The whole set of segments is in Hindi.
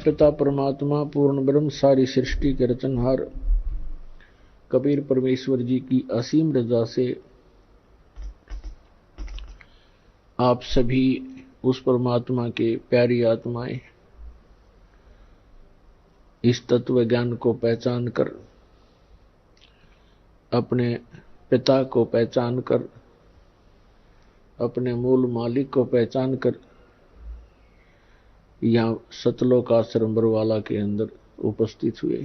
पिता परमात्मा पूर्ण ब्रह्म सारी सृष्टि के रचनहार कबीर परमेश्वर जी की असीम रजा से आप सभी उस परमात्मा के प्यारी आत्माएं इस तत्व ज्ञान को पहचान कर, अपने पिता को पहचान कर, अपने मूल मालिक को पहचान कर यहां सतलोक आश्रम बरवाला के अंदर उपस्थित हुए।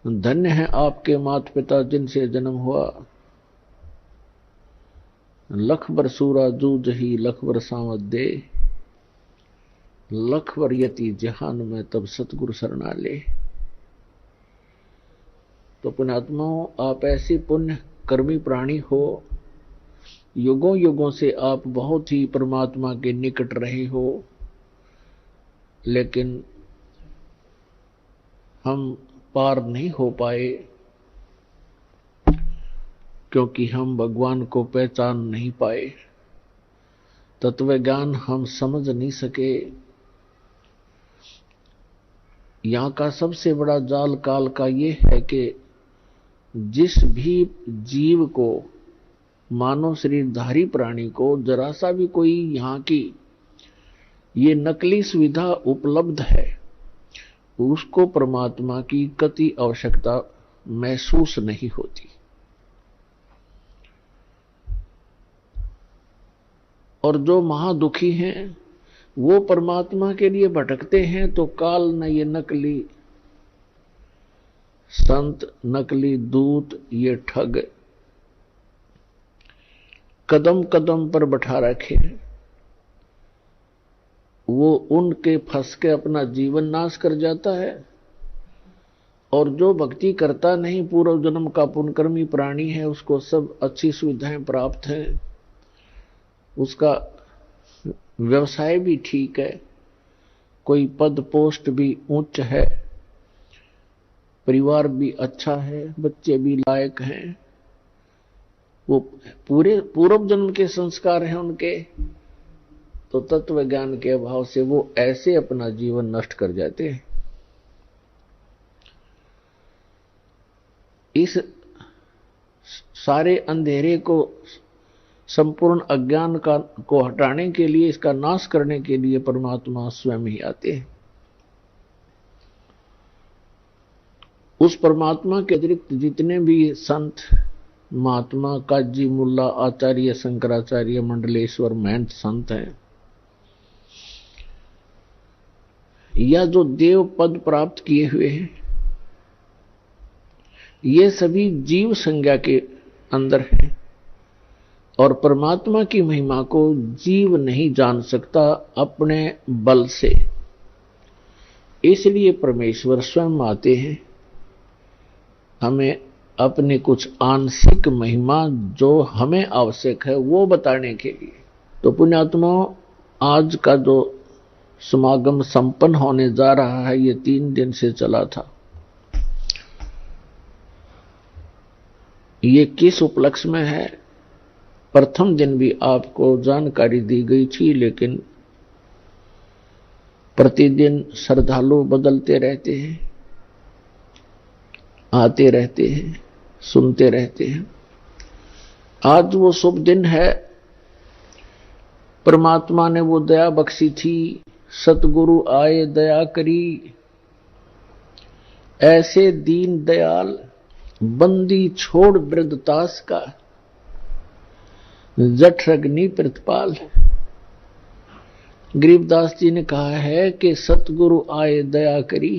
धन्य है आपके माता पिता जिनसे जन्म हुआ। लख बर सूरा जूझ ही लख बर सावत दे, लख बर यति जहान में तब सतगुरु शरणा ले। तो पुण्यात्माओं, आप ऐसी पुण्य कर्मी प्राणी हो, युगों युगों से आप बहुत ही परमात्मा के निकट रहे हो, लेकिन हम पार नहीं हो पाए क्योंकि हम भगवान को पहचान नहीं पाए, तत्व ज्ञान हम समझ नहीं सके। यहां का सबसे बड़ा जाल काल का ये है कि जिस भी जीव को, मानव शरीरधारी प्राणी को जरा सा भी कोई यहां की ये नकली सुविधा उपलब्ध है, उसको परमात्मा की कति आवश्यकता महसूस नहीं होती। और जो महादुखी हैं वो परमात्मा के लिए भटकते हैं, तो काल न ये नकली संत, नकली दूत, ये ठग कदम कदम पर बैठा रखे हैं, वो उनके फंस के अपना जीवन नाश कर जाता है। और जो भक्ति करता नहीं, पूर्व जन्म का पुण्यकर्मी प्राणी है, उसको सब अच्छी सुविधाएं प्राप्त हैं, उसका व्यवसाय भी ठीक है, कोई पद पोस्ट भी उच्च है, परिवार भी अच्छा है, बच्चे भी लायक हैं, वो पूरे पूर्व जन्म के संस्कार हैं उनके, तो तत्व ज्ञान के अभाव से वो ऐसे अपना जीवन नष्ट कर जाते हैं। इस सारे अंधेरे को, संपूर्ण अज्ञान को हटाने के लिए, इसका नाश करने के लिए परमात्मा स्वयं ही आते हैं। उस परमात्मा के अतिरिक्त जितने भी संत, महात्मा, काजी, मुल्ला, आचार्य, शंकराचार्य, मंडलेश्वर, महंत संत हैं, या जो देव पद प्राप्त किए हुए हैं, ये सभी जीव संज्ञा के अंदर हैं और परमात्मा की महिमा को जीव नहीं जान सकता अपने बल से। इसलिए परमेश्वर स्वयं आते हैं हमें अपनी कुछ आंशिक महिमा जो हमें आवश्यक है वो बताने के लिए। तो पुण्यात्माओं, आज का जो समागम संपन्न होने जा रहा है, ये 3 दिन से चला था। ये किस उपलक्ष्य में है? प्रथम दिन भी आपको जानकारी दी गई थी, लेकिन प्रतिदिन श्रद्धालु बदलते रहते हैं, आते रहते हैं, सुनते रहते हैं। आज वो शुभ दिन है, परमात्मा ने वो दया बख्शी थी, सतगुरु आए दया करी, ऐसे दीन दयाल बंदी छोड़ वृद्धतास का, जठरग्नि प्रतिपाल। गरीबदास जी ने कहा है कि सतगुरु आए दया करी,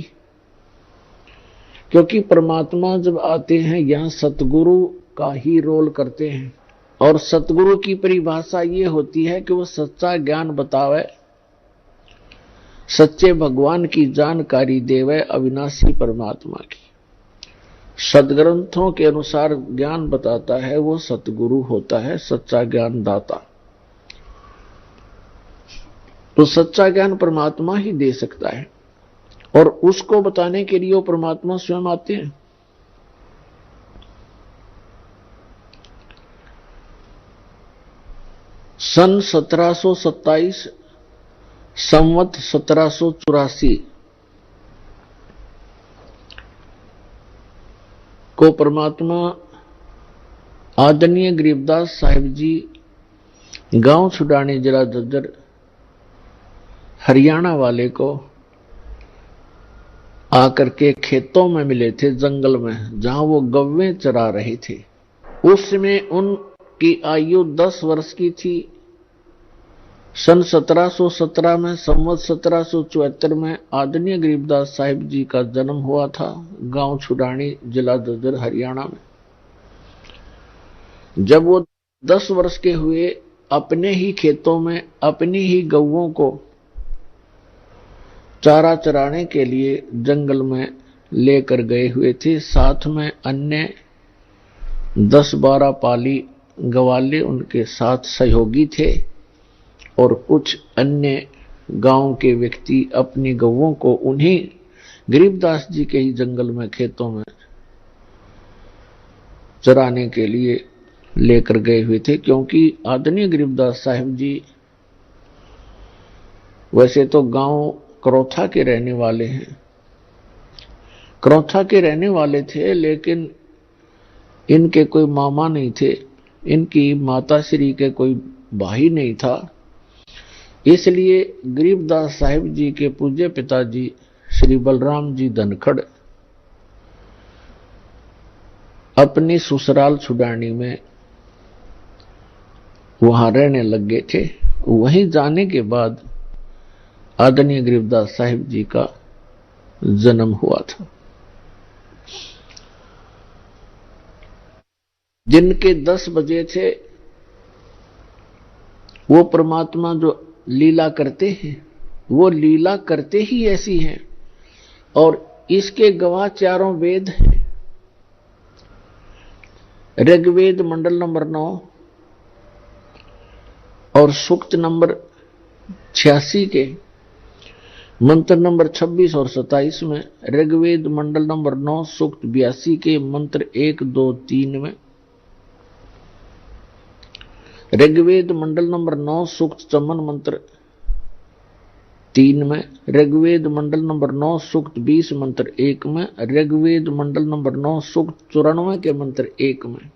क्योंकि परमात्मा जब आते हैं यहां सतगुरु का ही रोल करते हैं। और सतगुरु की परिभाषा ये होती है कि वो सच्चा ज्ञान बतावे, सच्चे भगवान की जानकारी देवे, अविनाशी परमात्मा की। सदग्रंथों के अनुसार ज्ञान बताता है वो सतगुरु होता है, सच्चा ज्ञान दाता। तो सच्चा ज्ञान परमात्मा ही दे सकता है और उसको बताने के लिए वो परमात्मा स्वयं आते हैं। सन 1727 संवत 1784 को परमात्मा आदरणीय गरीबदास साहिब जी गांव छुड़ाने जिला झज्जर हरियाणा वाले को आकर के खेतों में मिले थे, जंगल में, जहां वो गव्वें चरा रहे थे। उसमें उनकी आयु 10 वर्ष की थी। सन 1717 में, संवत 1774 में आदरणीय गरीबदास साहिब जी का जन्म हुआ था गांव छुड़ानी जिला झज्जर हरियाणा में। जब वो 10 वर्ष के हुए, अपने ही खेतों में अपनी ही गौओं को चारा चराने के लिए जंगल में लेकर गए हुए थे। साथ में अन्य 10-12 पाली गवाले उनके साथ सहयोगी थे और कुछ अन्य गांव के व्यक्ति अपनी गौओं को उन्हीं गरीबदास जी के ही जंगल में, खेतों में चराने के लिए लेकर गए हुए थे। क्योंकि आदरणीय गरीबदास साहिब जी वैसे तो गांव करौथा के रहने वाले हैं, करौथा के रहने वाले थे, लेकिन इनके कोई मामा नहीं थे, इनकी माता श्री के कोई भाई नहीं था। इसलिए गरीबदास साहिब जी के पूज्य पिताजी श्री बलराम जी धनखड़ अपनी ससुराल छुड़ानी में वहां रहने लग गए थे। वहीं जाने के बाद आदरणीय गरीबदास साहिब जी का जन्म हुआ था। जिनके 10 बजे थे, वो परमात्मा जो लीला करते हैं, वो लीला करते ही ऐसी हैं और इसके गवाह चारों वेद हैं। ऋग्वेद मंडल नंबर 9 और सूक्त नंबर 86 के मंत्र नंबर 26 और 27 में, ऋग्वेद मंडल नंबर 9 सूक्त 82 के मंत्र 1, 2, 3 में, ऋग्वेद मंडल नंबर 9 सूक्त 54 मंत्र 3 में, ऋग्वेद मंडल नंबर 9 सूक्त 20 मंत्र 1 में, ऋग्वेद मंडल नंबर 9 सूक्त 94 के मंत्र 1 में,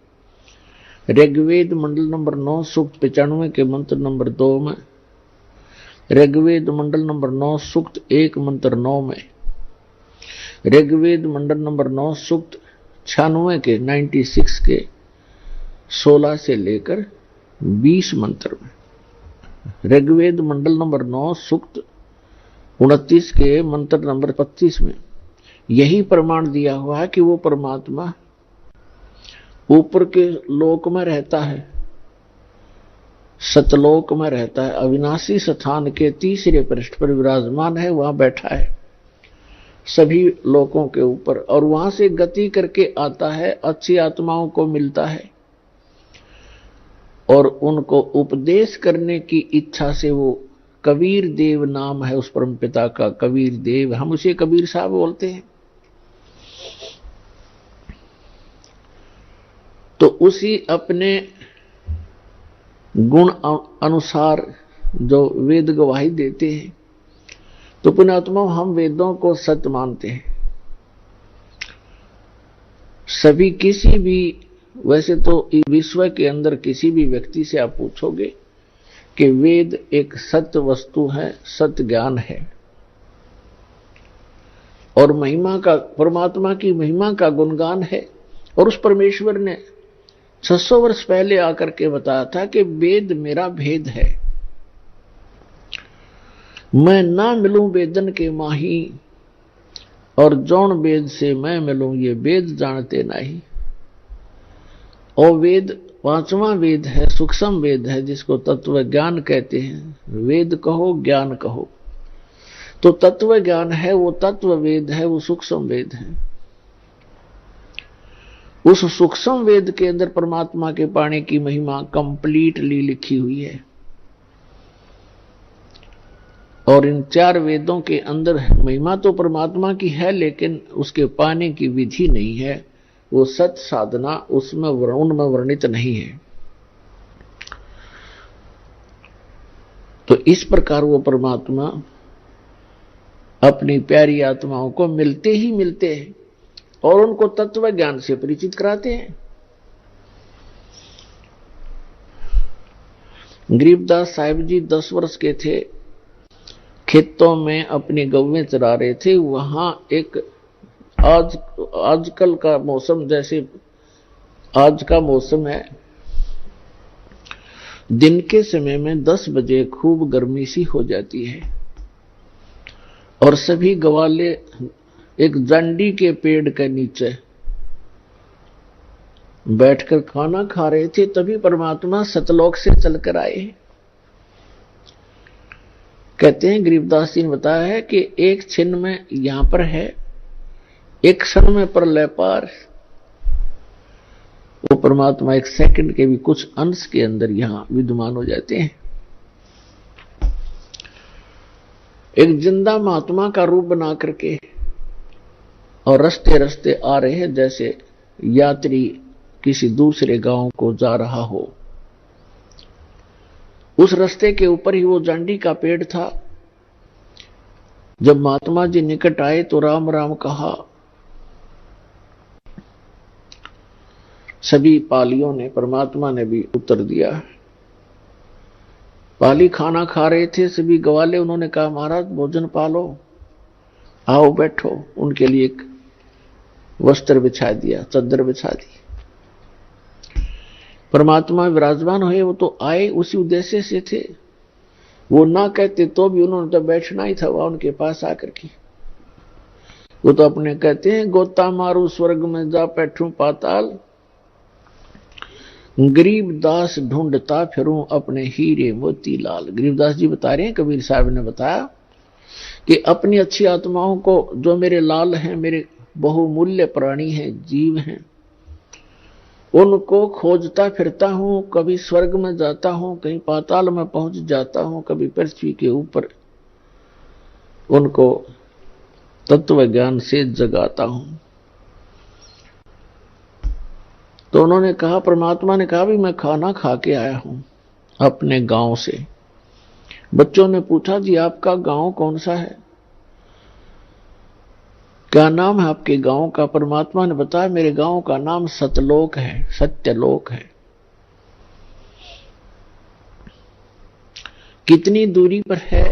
ऋग्वेद मंडल नंबर 9 सूक्त 95 के मंत्र नंबर 2 में, ऋग्वेद मंडल नंबर 9 सूक्त 1 मंत्र 9 में, ऋग्वेद मंडल नंबर 9 सूक्त 96 के 96 के 16 से लेकर 20 मंत्र में, ऋग्वेद मंडल नंबर 9 सूक्त 29 के मंत्र नंबर 25 में यही प्रमाण दिया हुआ है कि वो परमात्मा ऊपर के लोक में रहता है, सतलोक में रहता है, अविनाशी स्थान के तीसरे पृष्ठ पर विराजमान है, वहां बैठा है सभी लोकों के ऊपर, और वहां से गति करके आता है, अच्छी आत्माओं को मिलता है और उनको उपदेश करने की इच्छा से वो कबीर देव नाम है उस परम पिता का, कबीर देव, हम उसे कबीर साहब बोलते हैं। तो उसी अपने गुण अनुसार जो वेद गवाही देते हैं, तो पुण्यात्मा हम वेदों को सत्य मानते हैं। सभी किसी भी, वैसे तो विश्व के अंदर किसी भी व्यक्ति से आप पूछोगे कि वेद एक सत्य वस्तु है, सत्य ज्ञान है और महिमा का, परमात्मा की महिमा का गुणगान है। और उस परमेश्वर ने 600 वर्ष पहले आकर के बताया था कि वेद मेरा भेद है, मैं ना मिलूं वेदन के माही, और जौन वेद से मैं मिलूं ये वेद जानते नहीं। और वेद 5वां वेद है, सूक्ष्म वेद है, जिसको तत्व ज्ञान कहते हैं। वेद कहो ज्ञान कहो, तो तत्व ज्ञान है, वो तत्व वेद है, वो सूक्ष्म वेद है। उस सूक्ष्म वेद के अंदर परमात्मा के पाने की महिमा कंप्लीटली लिखी हुई है। और इन 4 वेदों के अंदर महिमा तो परमात्मा की है, लेकिन उसके पाने की विधि नहीं है, वो सत साधना उसमें उनमें वर्णित नहीं है। तो इस प्रकार वो परमात्मा अपनी प्यारी आत्माओं को मिलते ही मिलते हैं और उनको तत्व ज्ञान से परिचित कराते हैं। गरीबदास साहिब जी 10 वर्ष के थे, खेतों में अपनी गौवें चरा रहे थे। वहां एक आजकल का मौसम जैसे आज का मौसम है, दिन के समय में 10 बजे खूब गर्मी सी हो जाती है और सभी गवाले एक जांडी के पेड़ के नीचे बैठकर खाना खा रहे थे। तभी परमात्मा सतलोक से चलकर आए। कहते हैं गरीबदास जी ने बताया है कि एक क्षण में यहां पर है, एक क्षण में प्रलय पार। वो परमात्मा एक सेकंड के भी कुछ अंश के अंदर यहां विद्यमान हो जाते हैं। एक जिंदा महात्मा का रूप बना करके और रस्ते रस्ते आ रहे हैं, जैसे यात्री किसी दूसरे गांव को जा रहा हो। उस रास्ते के ऊपर ही वो जांडी का पेड़ था। जब महात्मा जी निकट आए तो राम राम कहा। सभी पालियों ने, परमात्मा ने भी उत्तर दिया। पाली खाना खा रहे थे, सभी गवाले, उन्होंने कहा महाराज भोजन पालो, आओ बैठो। उनके लिए एक वस्त्र बिछा दिया, चादर बिछा दी। परमात्मा विराजमान हुए। वो तो आए उसी उद्देश्य से थे, वो ना कहते तो भी उन्होंने तो बैठना ही था वहां उनके पास आकर के। वो तो अपने कहते हैं गोता मारू स्वर्ग में जा बैठूं पाताल, गरीबदास ढूंढता फिरूं अपने हीरे मोती लाल। गरीबदास जी बता रहे हैं, कबीर साहब ने बताया कि अपनी अच्छी आत्माओं को, जो मेरे लाल हैं, मेरे बहुमूल्य प्राणी हैं, जीव हैं, उनको खोजता फिरता हूं। कभी स्वर्ग में जाता हूं, कहीं पाताल में पहुंच जाता हूं, कभी पृथ्वी के ऊपर उनको तत्व ज्ञान से जगाता हूं। तो उन्होंने कहा, परमात्मा ने कहा भी मैं खाना खा के आया हूं अपने गांव से। बच्चों ने पूछा जी आपका गांव कौन सा है, क्या नाम है आपके गांव का? परमात्मा ने बताया मेरे गांव का नाम सतलोक है, सत्यलोक है। कितनी दूरी पर है?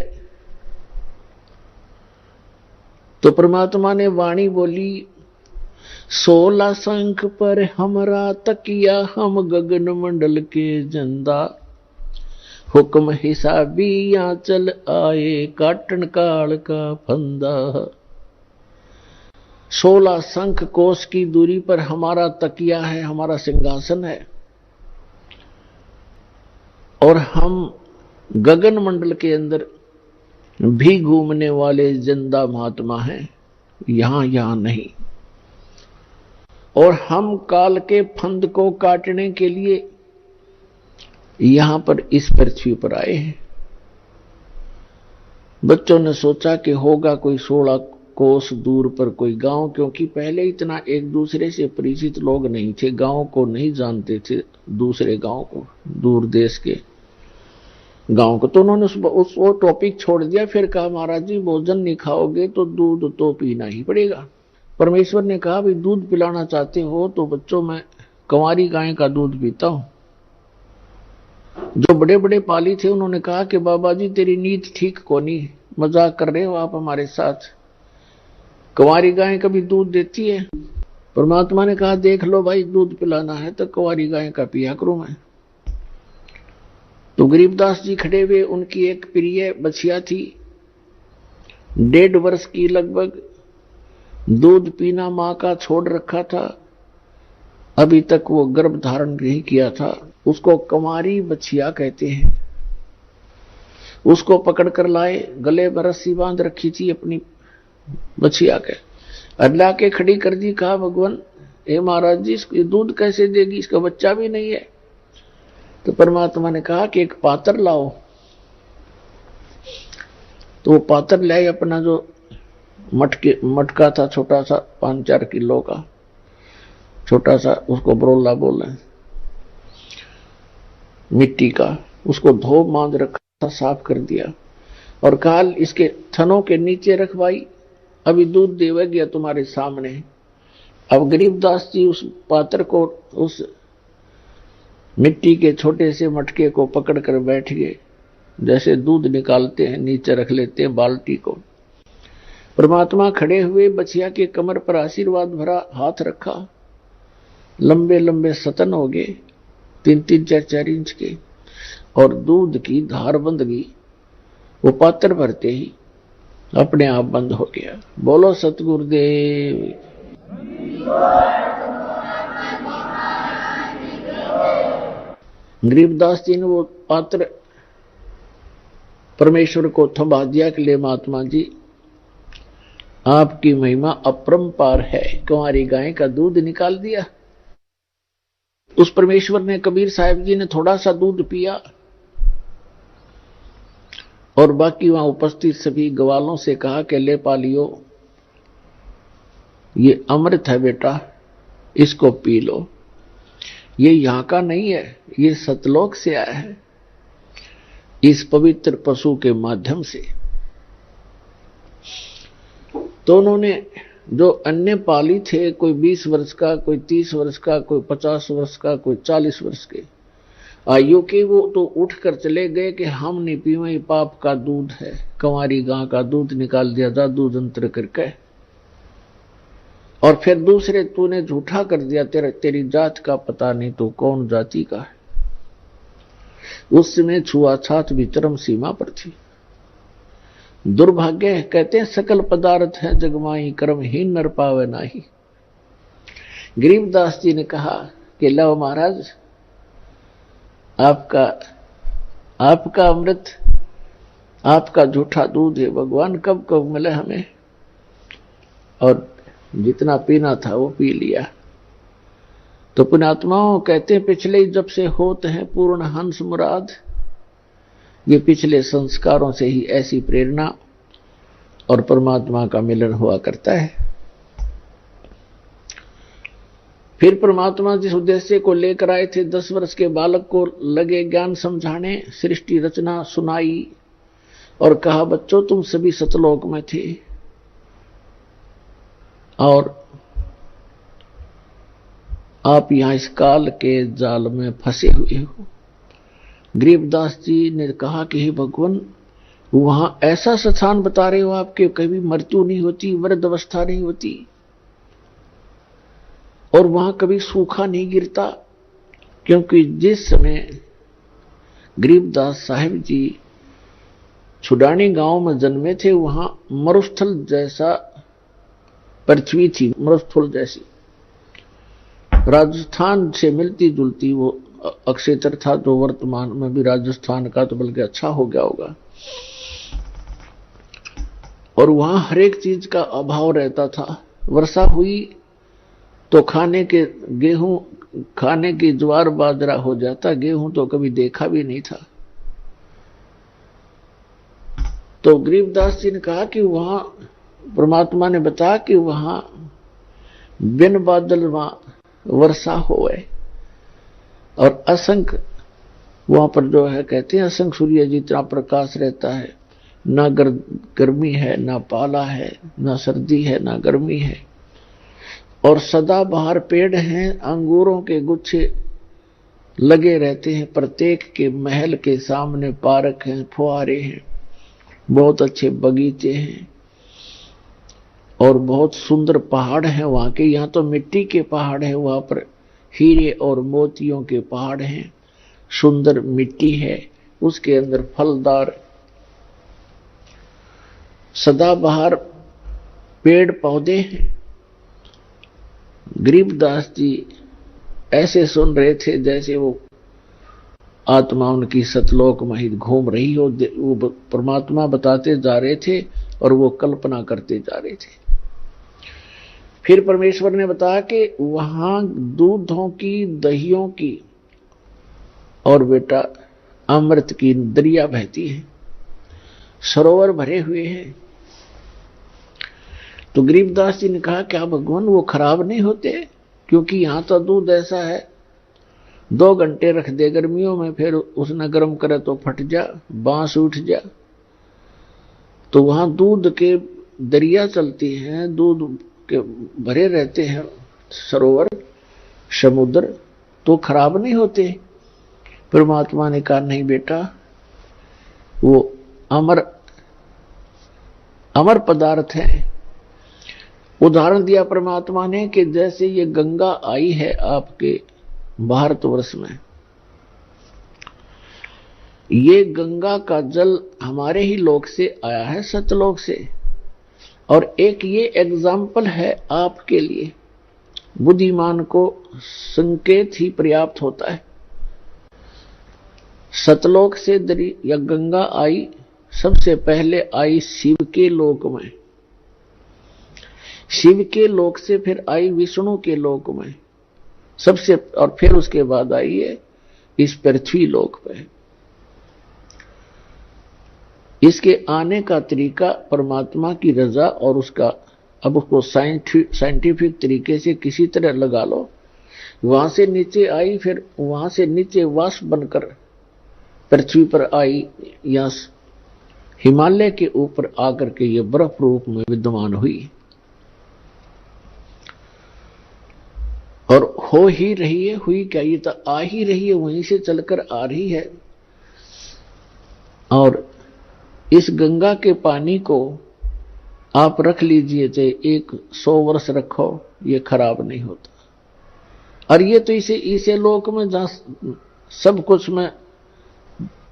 तो परमात्मा ने वाणी बोली, 16 शंख पर हमरा तकिया, हम गगन मंडल के जंदा, हुक्म हिसाबी यहाँ चल आए, काटन काल का फंदा। 16 शंख कोस की दूरी पर हमारा तकिया है, हमारा सिंहासन है, और हम गगन मंडल के अंदर भी घूमने वाले जिंदा महात्मा हैं, यहां नहीं। और हम काल के फंद को काटने के लिए यहां पर इस पृथ्वी पर आए हैं। बच्चों ने सोचा कि होगा कोई 16 कोस दूर पर कोई गांव, क्योंकि पहले इतना एक दूसरे से परिचित लोग नहीं थे, गांव को नहीं जानते थे, दूसरे गांव को, दूर देश के गांव को। तो उन्होंने वो टॉपिक छोड़ दिया। फिर कहा महाराज जी भोजन नहीं खाओगे तो दूध तो पीना ही पड़ेगा। परमेश्वर ने कहा भाई दूध पिलाना चाहते हो तो बच्चों मैं कंवारी गाय का दूध पीता हूं। जो बड़े बड़े पाली थे उन्होंने कहा कि बाबा जी तेरी नीत ठीक को नहीं, मजाक कर रहे हो आप हमारे साथ, कंवारी गाय कभी दूध देती है? परमात्मा ने कहा देख लो भाई, दूध पिलाना है तो कंवारी गाय का पिया करूं मैं। तो गरीबदास जी खड़े हुए, उनकी एक प्रिय बछिया थी, 1.5 वर्ष की लगभग, दूध पीना मां का छोड़ रखा था, अभी तक वो गर्भ धारण नहीं किया था। उसको कंवारी बछिया कहते हैं। उसको पकड़ कर लाए, गले में रस्सी बांध रखी थी अपनी बछिया के, अल्लाह के खड़ी कर दी। कहा भगवान हे महाराज जी इसको दूध कैसे देगी, इसका बच्चा भी नहीं है। तो परमात्मा ने कहा कि एक पात्र लाओ। तो वो पात्र लाए, अपना जो मटका था छोटा सा 5-4 किलो का छोटा सा, उसको बरोला बोले, मिट्टी का, उसको धो बांध रखा। साफ कर दिया और काल इसके थनों के नीचे रखवाई, अभी दूध देवे गया तुम्हारे सामने। अब गरीबदास जी उस पात्र को, उस मिट्टी के छोटे से मटके को पकड़ कर बैठ गए, जैसे दूध निकालते हैं नीचे रख लेते हैं बाल्टी को। परमात्मा खड़े हुए, बछिया के कमर पर आशीर्वाद भरा हाथ रखा, लंबे लंबे सतन हो गए 3-3, 4-4 इंच के, और दूध की धार बंध गई। वो पात्र भरते ही अपने आप बंद हो गया। बोलो सतगुरुदेव। गरीबदास जी ने वो पात्र परमेश्वर को थमा दिया कि ले महात्मा जी, आपकी महिमा अपरंपार है, कुंवारी गाय का दूध निकाल दिया। उस परमेश्वर ने, कबीर साहब जी ने थोड़ा सा दूध पिया और बाकी वहां उपस्थित सभी ग्वालों से कहा कि ले पालियो, ये अमृत है बेटा, इसको पी लो। ये यहां का नहीं है, ये सतलोक से आया है, इस पवित्र पशु के माध्यम से। तो उन्होंने जो अन्य पाली थे, कोई 20 वर्ष का, कोई 30 वर्ष का, कोई 50 वर्ष का, कोई 40 वर्ष के आयु के, वो तो उठकर चले गए कि हम नहीं पीवे, पाप का दूध है, कंवारी गां का दूध निकाल दिया जादू जंत्र करके। और फिर दूसरे, तूने झूठा कर दिया, तेरी जात का पता नहीं, तो कौन जाति का है। उस समय छुआछात भी चरम सीमा पर थी। दुर्भाग्य है, कहते हैं सकल पदार्थ है जगमाई, कर्महीन नर पावे नाही। गरीबदास जी ने कहा कि लो महाराज, आपका अमृत, आपका झूठा दूध है, भगवान कब कब मिले हमें। और जितना पीना था वो पी लिया। तो पुण्यात्माओं कहते हैं, पिछले जब से होते हैं पूर्ण हंस मुराद, ये पिछले संस्कारों से ही ऐसी प्रेरणा और परमात्मा का मिलन हुआ करता है। फिर परमात्मा जिस उद्देश्य को लेकर आए थे, 10 वर्ष के बालक को लगे ज्ञान समझाने, सृष्टि रचना सुनाई और कहा, बच्चों तुम सभी सतलोक में थे और आप यहां इस काल के जाल में फंसे हुए हो। गरीबदास जी ने कहा कि हे भगवान, वहां ऐसा स्थान बता रहे हो आपके, कभी मृत्यु नहीं होती, वृद्ध अवस्था नहीं होती, और वहां कभी सूखा नहीं गिरता। क्योंकि जिस समय गरीबदास साहिब जी छुडानी गांव में जन्मे थे, वहां मरुस्थल जैसा पृथ्वी थी, मरुस्थल जैसी, राजस्थान से मिलती जुलती वो अक्षेत्र था, जो वर्तमान में भी राजस्थान का तो बल्कि अच्छा हो गया होगा। और वहां हर एक चीज का अभाव रहता था। वर्षा हुई तो खाने के गेहूं, खाने की ज्वार बाजरा हो जाता, गेहूं तो कभी देखा भी नहीं था। तो गरीबदास जी ने कहा कि वहां परमात्मा ने बताया कि वहां बिन बादल वहां वर्षा होए, और असंख्य वहां पर जो है, कहते हैं असंख्य सूर्य जितना प्रकाश रहता है, ना गर्मी है, ना पाला है, ना सर्दी है, ना गर्मी है, और सदा बाहर पेड़ हैं, अंगूरों के गुच्छे लगे रहते हैं, प्रत्येक के महल के सामने पार्क हैं, फुहारे हैं, बहुत अच्छे बगीचे हैं और बहुत सुंदर पहाड़ हैं वहां के। यहाँ तो मिट्टी के पहाड़ हैं, वहां पर हीरे और मोतियों के पहाड़ हैं, सुंदर मिट्टी है, उसके अंदर फलदार सदाबहार पेड़ पौधे हैं। गरीबदास जी ऐसे सुन रहे थे जैसे वो आत्मा उनकी सतलोक में ही घूम रही हो। वो परमात्मा बताते जा रहे थे और वो कल्पना करते जा रहे थे। फिर परमेश्वर ने बताया कि वहां दूधों की, दहियों की और बेटा अमृत की दरिया बहती है, सरोवर भरे हुए हैं। तो गरीबदास जी ने कहा क्या भगवान वो खराब नहीं होते? क्योंकि यहां तो दूध ऐसा है, 2 घंटे रख दे गर्मियों में, फिर उसने गर्म करे तो फट जा, बांस उठ जा। तो वहां दूध के दरिया चलती हैं, दूध के भरे रहते हैं सरोवर, समुद्र, तो खराब नहीं होते। परमात्मा ने कहा नहीं बेटा, वो अमर अमर पदार्थ है। उदाहरण दिया परमात्मा ने कि जैसे ये गंगा आई है आपके भारतवर्ष में, ये गंगा का जल हमारे ही लोक से आया है, सतलोक से। और एक ये एग्जाम्पल है आपके लिए, बुद्धिमान को संकेत ही पर्याप्त होता है। सतलोक से या गंगा आई, सबसे पहले आई शिव के लोक में, शिव के लोक से फिर आई विष्णु के लोक में सबसे, और फिर उसके बाद आई है इस पृथ्वी लोक पे। इसके आने का तरीका परमात्मा की रजा और उसका, अब उसको साइंटिफिक तरीके से किसी तरह लगा लो, वहां से नीचे आई, फिर वहां से नीचे वाष्प बनकर पृथ्वी पर आई, या हिमालय के ऊपर आकर के ये बर्फ रूप में विद्यमान हुई, और हो ही रही है। हुई क्या, ये तो आ ही रही है, वहीं से चलकर आ रही है। और इस गंगा के पानी को आप रख लीजिए, चाहे 100 वर्ष रखो, ये खराब नहीं होता। और ये तो इसे लोक में जहां सब कुछ में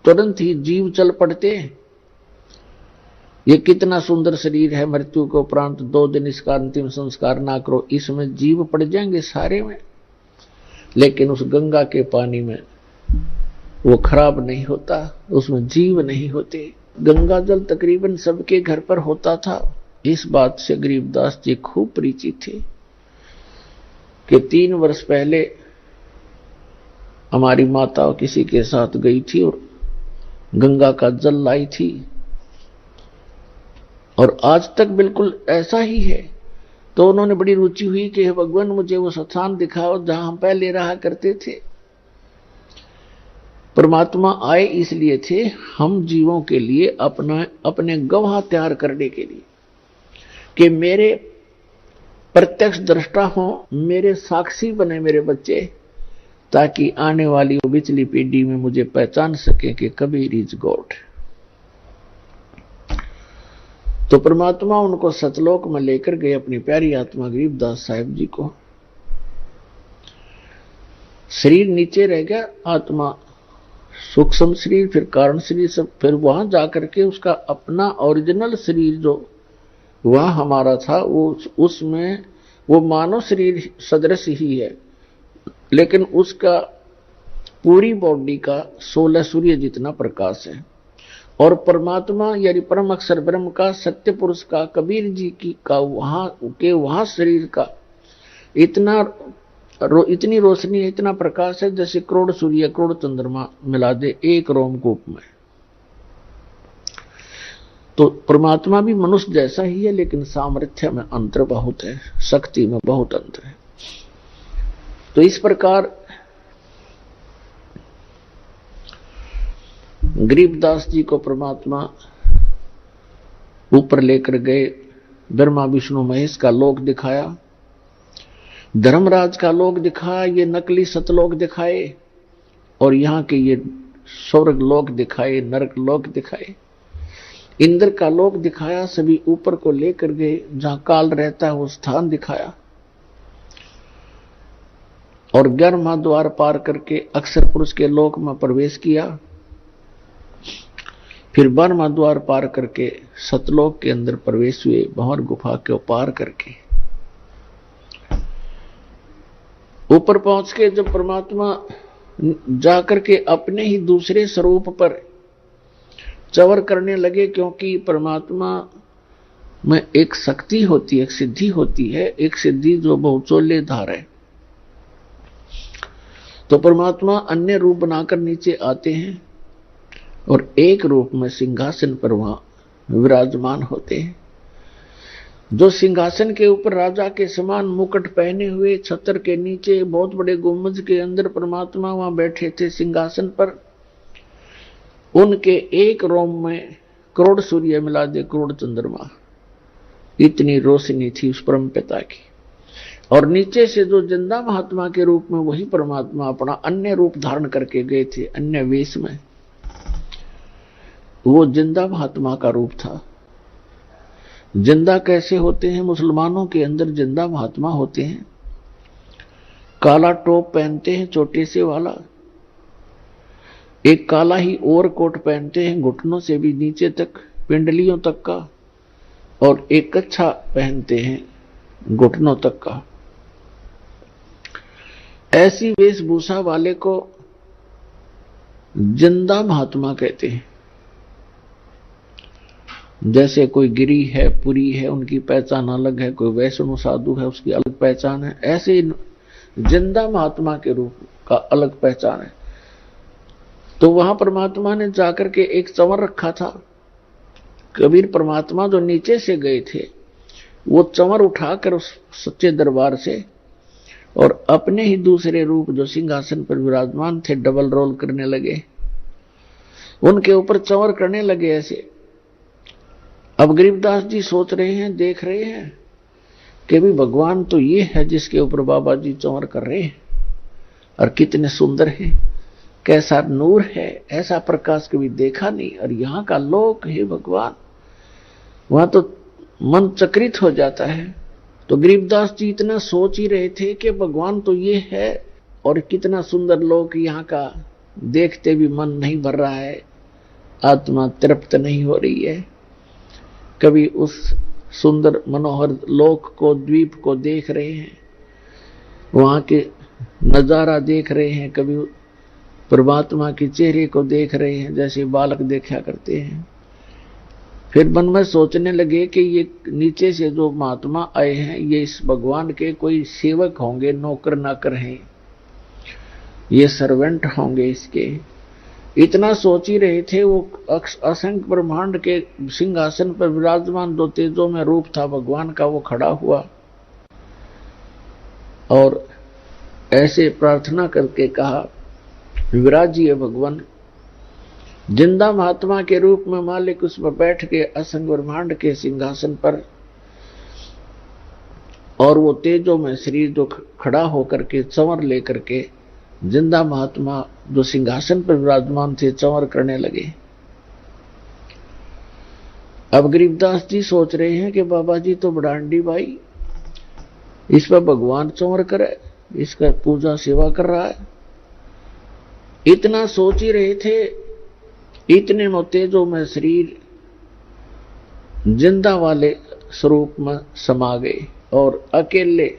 तुरंत ही जीव चल पड़ते हैं। ये कितना सुंदर शरीर है, मृत्यु को उपरांत 2 दिन इसका अंतिम संस्कार ना करो, इसमें जीव पड़ जाएंगे सारे में। लेकिन उस गंगा के पानी में वो खराब नहीं होता, उसमें जीव नहीं होते। गंगा जल तकरीबन सबके घर पर होता था। इस बात से गरीबदास जी खूब परिचित थे कि 3 वर्ष पहले हमारी माता किसी के साथ गई थी और गंगा का जल लाई थी, और आज तक बिल्कुल ऐसा ही है। तो उन्होंने बड़ी रुचि हुई कि भगवान मुझे वो स्थान दिखाओ जहां हम पहले रहा करते थे। परमात्मा आए इसलिए थे, हम जीवों के लिए अपने गवाह तैयार करने के लिए, कि मेरे प्रत्यक्ष दृष्टा हो, मेरे साक्षी बने मेरे बच्चे, ताकि आने वाली पिछली पीढ़ी में मुझे पहचान सके कि कबीर इज गॉड। तो परमात्मा उनको सतलोक में लेकर गए, अपनी प्यारी आत्मा गरीबदास साहिब जी को। शरीर नीचे रह गया, आत्मा सूक्ष्म शरीर, फिर कारण शरीर, सब फिर वहां जाकर के उसका अपना ओरिजिनल शरीर जो वहां हमारा था, वो उसमें वो मानव शरीर सदृश ही है, लेकिन उसका पूरी बॉडी का 16 सूर्य जितना प्रकाश है। और परमात्मा यानी परम अक्षर ब्रह्म का, सत्य पुरुष का, कबीर जी की का वहां शरीर का इतनी रोशनी है, इतना प्रकाश है, जैसे करोड़ सूर्य करोड़ चंद्रमा मिला दे एक रोमकूप में। तो परमात्मा भी मनुष्य जैसा ही है, लेकिन सामर्थ्य में अंतर बहुत है, शक्ति में बहुत अंतर है। तो इस प्रकार गरीबदास जी को परमात्मा ऊपर लेकर गए, ब्रह्मा विष्णु महेश का लोक दिखाया, धर्मराज का लोक दिखाया, ये नकली सतलोक दिखाए, और यहाँ के ये स्वर्ग लोक दिखाए, नरक लोक दिखाए, इंद्र का लोक दिखाया, सभी ऊपर को लेकर गए, जहां काल रहता है वो स्थान दिखाया, और 11वां द्वार पार करके अक्षर पुरुष के लोक में प्रवेश किया। फिर 12वां द्वार पार करके सतलोक के अंदर प्रवेश हुए, भंवर गुफा के पार करके। ऊपर पहुंच के जब परमात्मा जाकर के अपने ही दूसरे स्वरूप पर चवर करने लगे, क्योंकि परमात्मा में एक शक्ति होती है, एक सिद्धि होती है, एक सिद्धि जो बहुचोल्य धार है। तो परमात्मा अन्य रूप बनाकर नीचे आते हैं और एक रूप में सिंहासन पर वहां विराजमान होते हैं। जो सिंहासन के ऊपर राजा के समान मुकुट पहने हुए, छत्र के नीचे बहुत बड़े गुंबद के अंदर परमात्मा वहां बैठे थे सिंहासन पर। उनके एक रोम में करोड़ सूर्य मिला दे करोड़ चंद्रमा, इतनी रोशनी थी उस परम पिता की। और नीचे से जो जिंदा महात्मा के रूप में वही परमात्मा अपना अन्य रूप धारण करके गए थे, अन्य वेश में। वो जिंदा महात्मा का रूप था। जिंदा कैसे होते हैं? मुसलमानों के अंदर जिंदा महात्मा होते हैं, काला टोप पहनते हैं छोटे से वाला, एक काला ही ओवर कोट पहनते हैं घुटनों से भी नीचे तक, पिंडलियों तक का, और एक कच्छा पहनते हैं घुटनों तक का। ऐसी वेशभूषा वाले को जिंदा महात्मा कहते हैं। जैसे कोई गिरी है, पुरी है, उनकी पहचान अलग है, कोई वैष्णव साधु है उसकी अलग पहचान है, ऐसे जिंदा महात्मा के रूप का अलग पहचान है। तो वहां परमात्मा ने जाकर के एक चंवर रखा था। कबीर परमात्मा जो नीचे से गए थे, वो चंवर उठाकर उस सच्चे दरबार से और अपने ही दूसरे रूप जो सिंहासन पर विराजमान थे डबल रोल करने लगे, उनके ऊपर चंवर करने लगे ऐसे। अब गरीबदास जी सोच रहे हैं, देख रहे हैं कि भी भगवान तो ये है जिसके ऊपर बाबा जी चंवर कर रहे हैं, और कितने सुंदर है, कैसा नूर है, ऐसा प्रकाश कभी देखा नहीं, और यहाँ का लोक है भगवान। वहां तो मन चक्रित हो जाता है। तो गरीबदास जी इतना सोच ही रहे थे कि भगवान तो ये है, और कितना सुंदर लोक यहाँ का, देखते भी मन नहीं भर रहा है, आत्मा तृप्त नहीं हो रही है। कभी उस सुंदर मनोहर लोक को, द्वीप को देख रहे हैं, वहां के नजारा देख रहे हैं, कभी परमात्मा के चेहरे को देख रहे हैं जैसे बालक देखा करते हैं। फिर मन में सोचने लगे कि ये नीचे से जो महात्मा आए हैं, ये इस भगवान के कोई सेवक होंगे, नौकर नाकर हैं, ये सर्वेंट होंगे इसके। इतना सोच ही रहे थे। वो असंख्य ब्रह्मांड के सिंहासन पर विराजमान दो तेजों में रूप था भगवान का, वो खड़ा हुआ और ऐसे प्रार्थना करके कहा, विराजिए भगवान। जिंदा महात्मा के रूप में मालिक उस पर बैठ के असंख्य ब्रह्मांड के सिंहासन पर, और वो तेजों में शरीर जो खड़ा होकर के चंवर लेकर के जिंदा महात्मा जो सिंहासन पर विराजमान थे चंवर करने लगे। अब गरीबदास जी सोच रहे हैं कि बाबा जी तो बड़ांडी भाई, इस पर भगवान चंवर करे, इसका पूजा सेवा कर रहा है। इतना सोच ही रहे थे, इतने में तेजों में शरीर जिंदा वाले स्वरूप में समा गए, और अकेले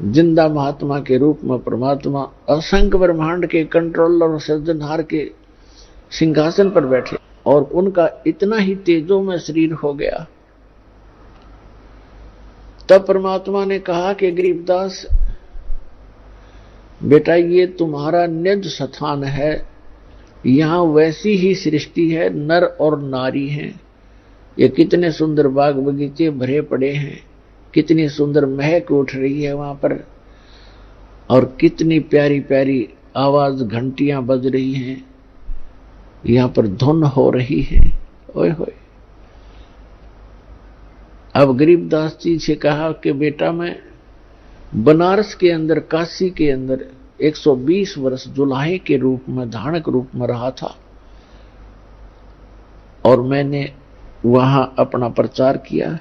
जिंदा महात्मा के रूप में परमात्मा असंख्य ब्रह्मांड के कंट्रोलर और सृजनहार के सिंहासन पर बैठे, और उनका इतना ही तेजों में शरीर हो गया। तब परमात्मा ने कहा कि गरीबदास बेटा, ये तुम्हारा निज स्थान है, यहां वैसी ही सृष्टि है, नर और नारी हैं। ये कितने सुंदर बाग बगीचे भरे पड़े हैं, कितनी सुंदर महक उठ रही है वहां पर, और कितनी प्यारी प्यारी आवाज घंटियां बज रही हैं, यहां पर धुन हो रही है। ओए होए। अब गरीबदास जी से कहा कि बेटा, मैं बनारस के अंदर, काशी के अंदर 120 वर्ष जुलाहे के रूप में, धानक रूप में रहा था, और मैंने वहां अपना प्रचार किया।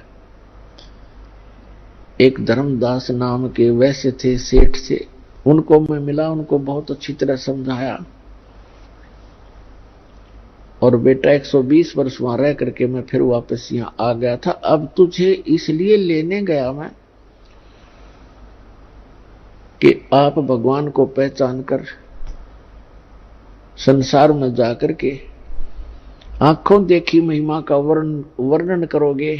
एक धर्मदास नाम के वैश्य थे, सेठ से, उनको मैं मिला, उनको बहुत अच्छी तरह समझाया, और बेटा 120 वर्ष वहां रह करके मैं फिर वापस यहां आ गया था। अब तुझे इसलिए लेने गया मैं कि आप भगवान को पहचान कर संसार में जाकर के आंखों देखी महिमा का वर्णन करोगे,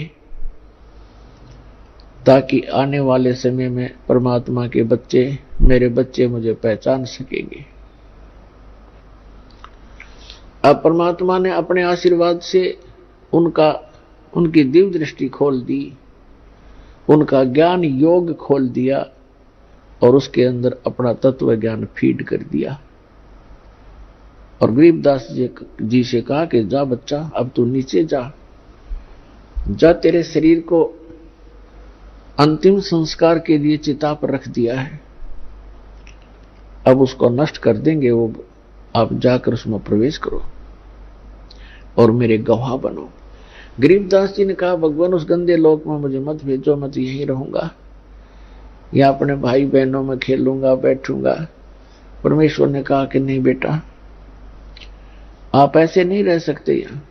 ताकि आने वाले समय में परमात्मा के बच्चे, मेरे बच्चे मुझे पहचान सकेंगे। अब परमात्मा ने अपने आशीर्वाद से उनकी दिव्य दृष्टि खोल दी, उनका ज्ञान योग खोल दिया और उसके अंदर अपना तत्व ज्ञान फीड कर दिया। और गरीबदास जी से कहा कि जा बच्चा, अब तू नीचे जा, जा तेरे शरीर को अंतिम संस्कार के लिए चिता पर रख दिया है, अब उसको नष्ट कर देंगे वो, आप जाकर उसमें प्रवेश करो और मेरे गवाह बनो। गरीबदास जी ने कहा भगवान उस गंदे लोक में मुझे मत भेजो, मैं तो यहीं रहूंगा, या अपने भाई बहनों में खेलूंगा बैठूंगा। परमेश्वर ने कहा कि नहीं बेटा, आप ऐसे नहीं रह सकते यहाँ,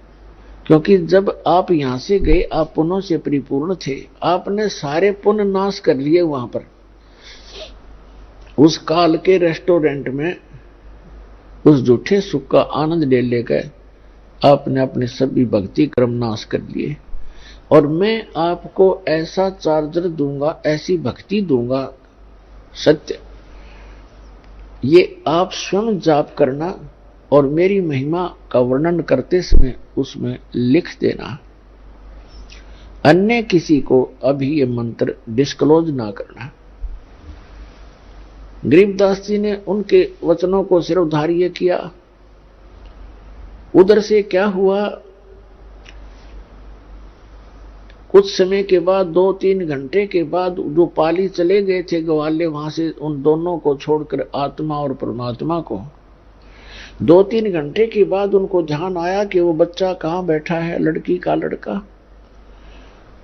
क्योंकि जब आप यहां से गए आप पुण्यों से परिपूर्ण थे, आपने सारे पुण्य नाश कर लिए वहां पर उस काल के रेस्टोरेंट में, उस झूठे सुख का आनंद ले लेकर आपने अपने सभी भक्ति कर्म नाश कर लिए। और मैं आपको ऐसा चार्जर दूंगा, ऐसी भक्ति दूंगा सत्य, ये आप स्वयं जाप करना और मेरी महिमा का वर्णन करते समय उसमें लिख देना, अन्य किसी को अभी ये मंत्र डिस्क्लोज ना करना। गरीबदास जी ने उनके वचनों को सिरोधार्य किया। उधर से क्या हुआ, कुछ समय के बाद 2-3 घंटे के बाद जो पाली चले गए थे ग्वाले, वहां से उन दोनों को छोड़कर आत्मा और परमात्मा को, 2-3 घंटे के बाद उनको ध्यान आया कि वो बच्चा कहां बैठा है, लड़की का लड़का,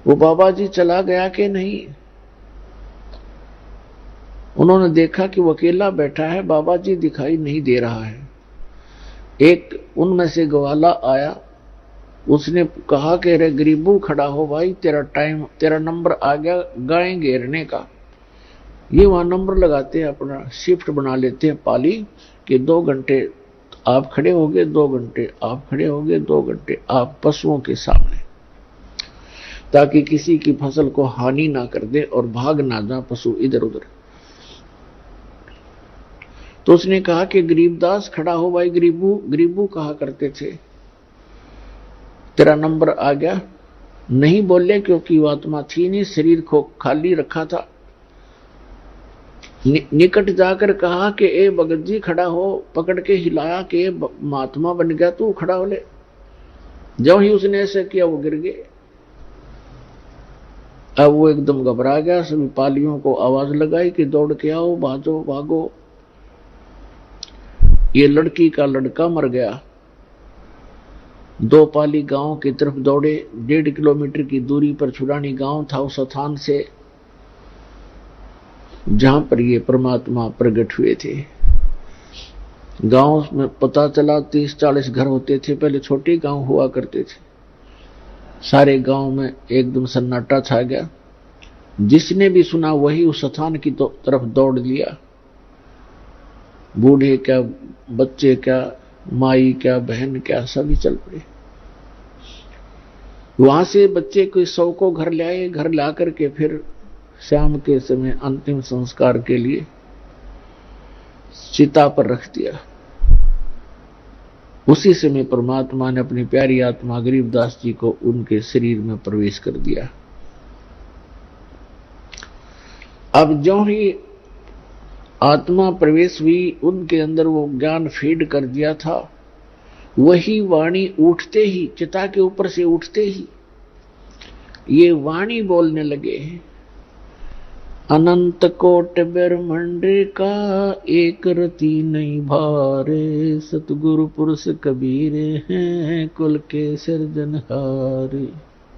वो बाबा जी चला गया कि नहीं। उन्होंने देखा कि वो अकेला बैठा है, बाबा जी दिखाई नहीं दे रहा है। एक उनमें से ग्वाला आया, उसने कहा कि रे गरीबू खड़ा हो भाई, तेरा नंबर आ गया गाय घेरने का। ये वहां नंबर लगाते हैं, अपना शिफ्ट बना लेते हैं पाली कि 2 घंटे आप खड़े होगे, 2 घंटे आप खड़े होगे, 2 घंटे आप पशुओं के सामने, ताकि किसी की फसल को हानि ना कर दे और भाग ना जा पशु इधर उधर। तो उसने कहा कि गरीबदास खड़ा हो भाई, गरीबू कहा करते थे, तेरा नंबर आ गया। नहीं बोले क्योंकि वो आत्मा थी नहीं, शरीर को खाली रखा था। निकट जाकर कहा कि ए भगत जी खड़ा हो, पकड़ के हिलाया कि महात्मा बन गया तू, खड़ा हो ले। जब ही उसने ऐसे किया वो गिर गए। अब वो एकदम घबरा गया, सभी पालियों को आवाज लगाई कि दौड़ के आओ, भागो भागो, ये लड़की का लड़का मर गया। 2 पाली गांव की तरफ दौड़े। 1.5 किलोमीटर की दूरी पर छुड़ानी गांव था उस स्थान से जहां पर ये परमात्मा प्रकट हुए थे। गांव में पता चला 30-40 घर होते थे, पहले छोटे गांव हुआ करते थे। सारे गांव में एकदम सन्नाटा छा गया। जिसने भी सुना वही उस स्थान की तरफ दौड़ लिया। बूढ़े क्या, बच्चे क्या, माई क्या, बहन क्या, सभी चल पड़े। वहां से बच्चे को 100 को घर ले आए। घर ला करके फिर शाम के समय अंतिम संस्कार के लिए चिता पर रख दिया। उसी समय परमात्मा ने अपनी प्यारी आत्मा गरीबदास जी को उनके शरीर में प्रवेश कर दिया। अब जो ही आत्मा प्रवेश हुई, उनके अंदर वो ज्ञान फीड कर दिया था, वही वाणी उठते ही, चिता के ऊपर से उठते ही ये वाणी बोलने लगे, अनंत कोट ब्रह्मांड का एक रति नहीं भारे, सतगुरु पुरुष कबीर हैं कुल के सिरजनहारे।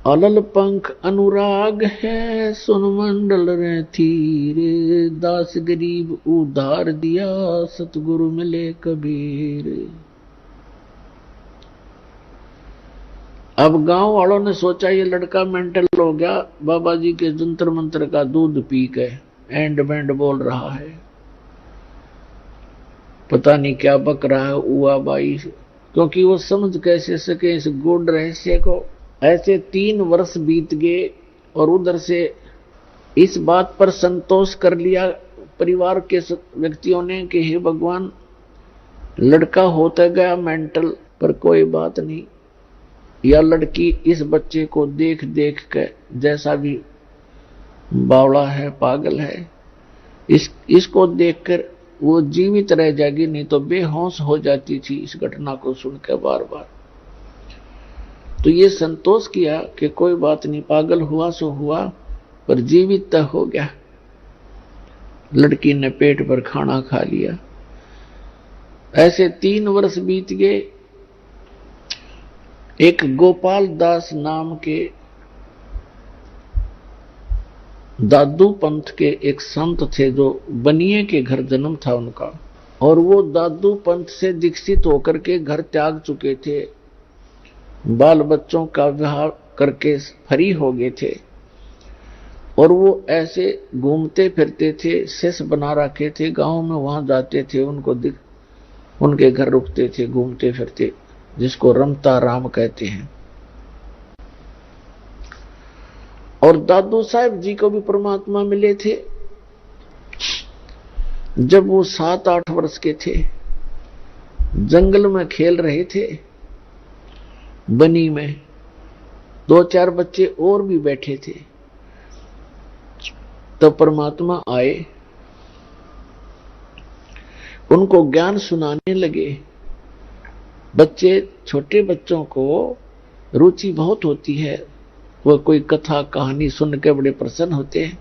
अलल पंख अनुराग है सुन मंडल रे थीरे, दास गरीब उधार दिया सतगुरु मिले कबीर। अब गांव वालों ने सोचा ये लड़का मेंटल हो गया, बाबा जी के जंतर मंत्र का दूध पी के एंड बैंड बोल रहा है, पता नहीं क्या बक रहा है उआ बाई, क्योंकि वो समझ कैसे सके इस गूढ़ रहस्य को। ऐसे 3 वर्ष बीत गए और उधर से इस बात पर संतोष कर लिया परिवार के व्यक्तियों ने कि हे भगवान, लड़का होता गया मेंटल, पर कोई बात नहीं, या लड़की इस बच्चे को देख देख के, जैसा भी बावड़ा है, पागल है, इसको देखकर वो जीवित रह जाएगी, नहीं तो बेहोश हो जाती थी इस घटना को सुनकर बार बार। तो ये संतोष किया कि कोई बात नहीं, पागल हुआ सो हुआ, पर जीवित तक हो गया। लड़की ने पेट भर खाना खा लिया। ऐसे 3 वर्ष बीत गए। एक गोपाल दास नाम के दादू पंथ के एक संत थे, जो बनिए के घर जन्म था उनका, और वो दादू पंथ से दीक्षित होकर के घर त्याग चुके थे, बाल बच्चों का विवाह करके फ्री हो गए थे, और वो ऐसे घूमते फिरते थे, शिष्य बना रखे थे, गांव में वहां जाते थे, उनके घर रुकते थे, घूमते फिरते, जिसको रमता राम कहते हैं। और दादू साहब जी को भी परमात्मा मिले थे जब वो 7-8 वर्ष के थे। जंगल में खेल रहे थे, बनी में 2-4 बच्चे और भी बैठे थे। तो परमात्मा आए, उनको ज्ञान सुनाने लगे। बच्चे, छोटे बच्चों को रुचि बहुत होती है, वो कोई कथा कहानी सुन के बड़े प्रसन्न होते हैं।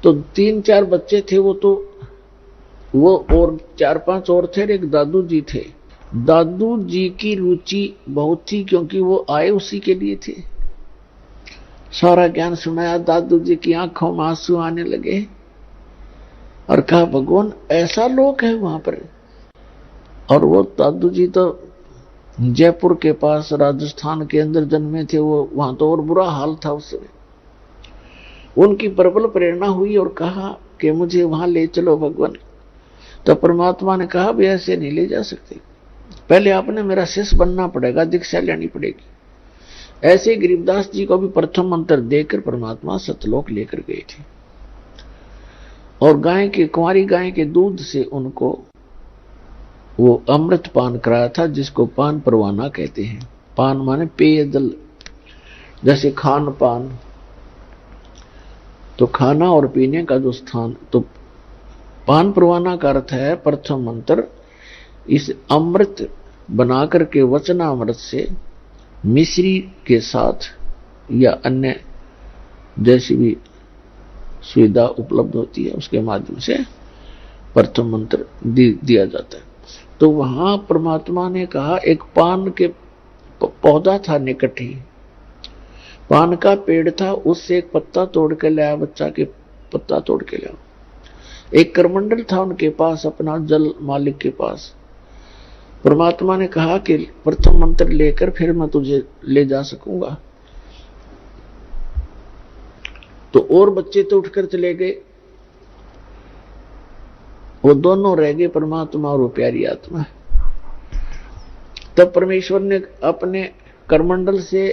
तो 3-4 बच्चे थे, वो और 4-5 और थे, एक दादू जी थे। दादू जी की रुचि बहुत थी, क्योंकि वो आए उसी के लिए थे। सारा ज्ञान सुनाया, दादू जी की आंखों में आंसू आने लगे और कहा, भगवान ऐसा लोक है वहां पर। और वो दादू जी तो जयपुर के पास राजस्थान के अंदर जन्मे थे, वो वहां तो और बुरा हाल था उस समय। उनकी प्रबल प्रेरणा हुई और कहा कि मुझे वहां ले चलो भगवान। तो परमात्मा ने कहा, भी ऐसे नहीं ले जा सकते, पहले आपने मेरा शिष्य बनना पड़ेगा, दीक्षा लेनी पड़ेगी। ऐसे गरीबदास जी को भी प्रथम मंत्र देकर परमात्मा सतलोक लेकर गए थे, और कुंवारी गाय के दूध से उनको वो अमृत पान कराया था, जिसको पान परवाना कहते हैं। पान माने पेय जल, जैसे खान पान, तो खाना और पीने का जो स्थान, तो पान परवाना का अर्थ है प्रथम मंत्र इस अमृत बनाकर के वचनामृत से मिश्री के साथ या अन्य जैसी भी सुविधा उपलब्ध होती है उसके माध्यम से प्रथम मंत्र दिया जाता है। तो वहां परमात्मा ने कहा, एक पान के पौधा था निकट ही, पान का पेड़ था, उससे एक पत्ता तोड़ के लाया, बच्चा के पत्ता तोड़ के लाया। एक करमंडल था उनके पास, अपना जल मालिक के पास। परमात्मा ने कहा कि प्रथम मंत्र लेकर फिर मैं तुझे ले जा सकूंगा। तो और बच्चे तो उठकर चले गए, वो दोनों रह गए, परमात्मा और वो प्यारी आत्मा। तब परमेश्वर ने अपने करमंडल से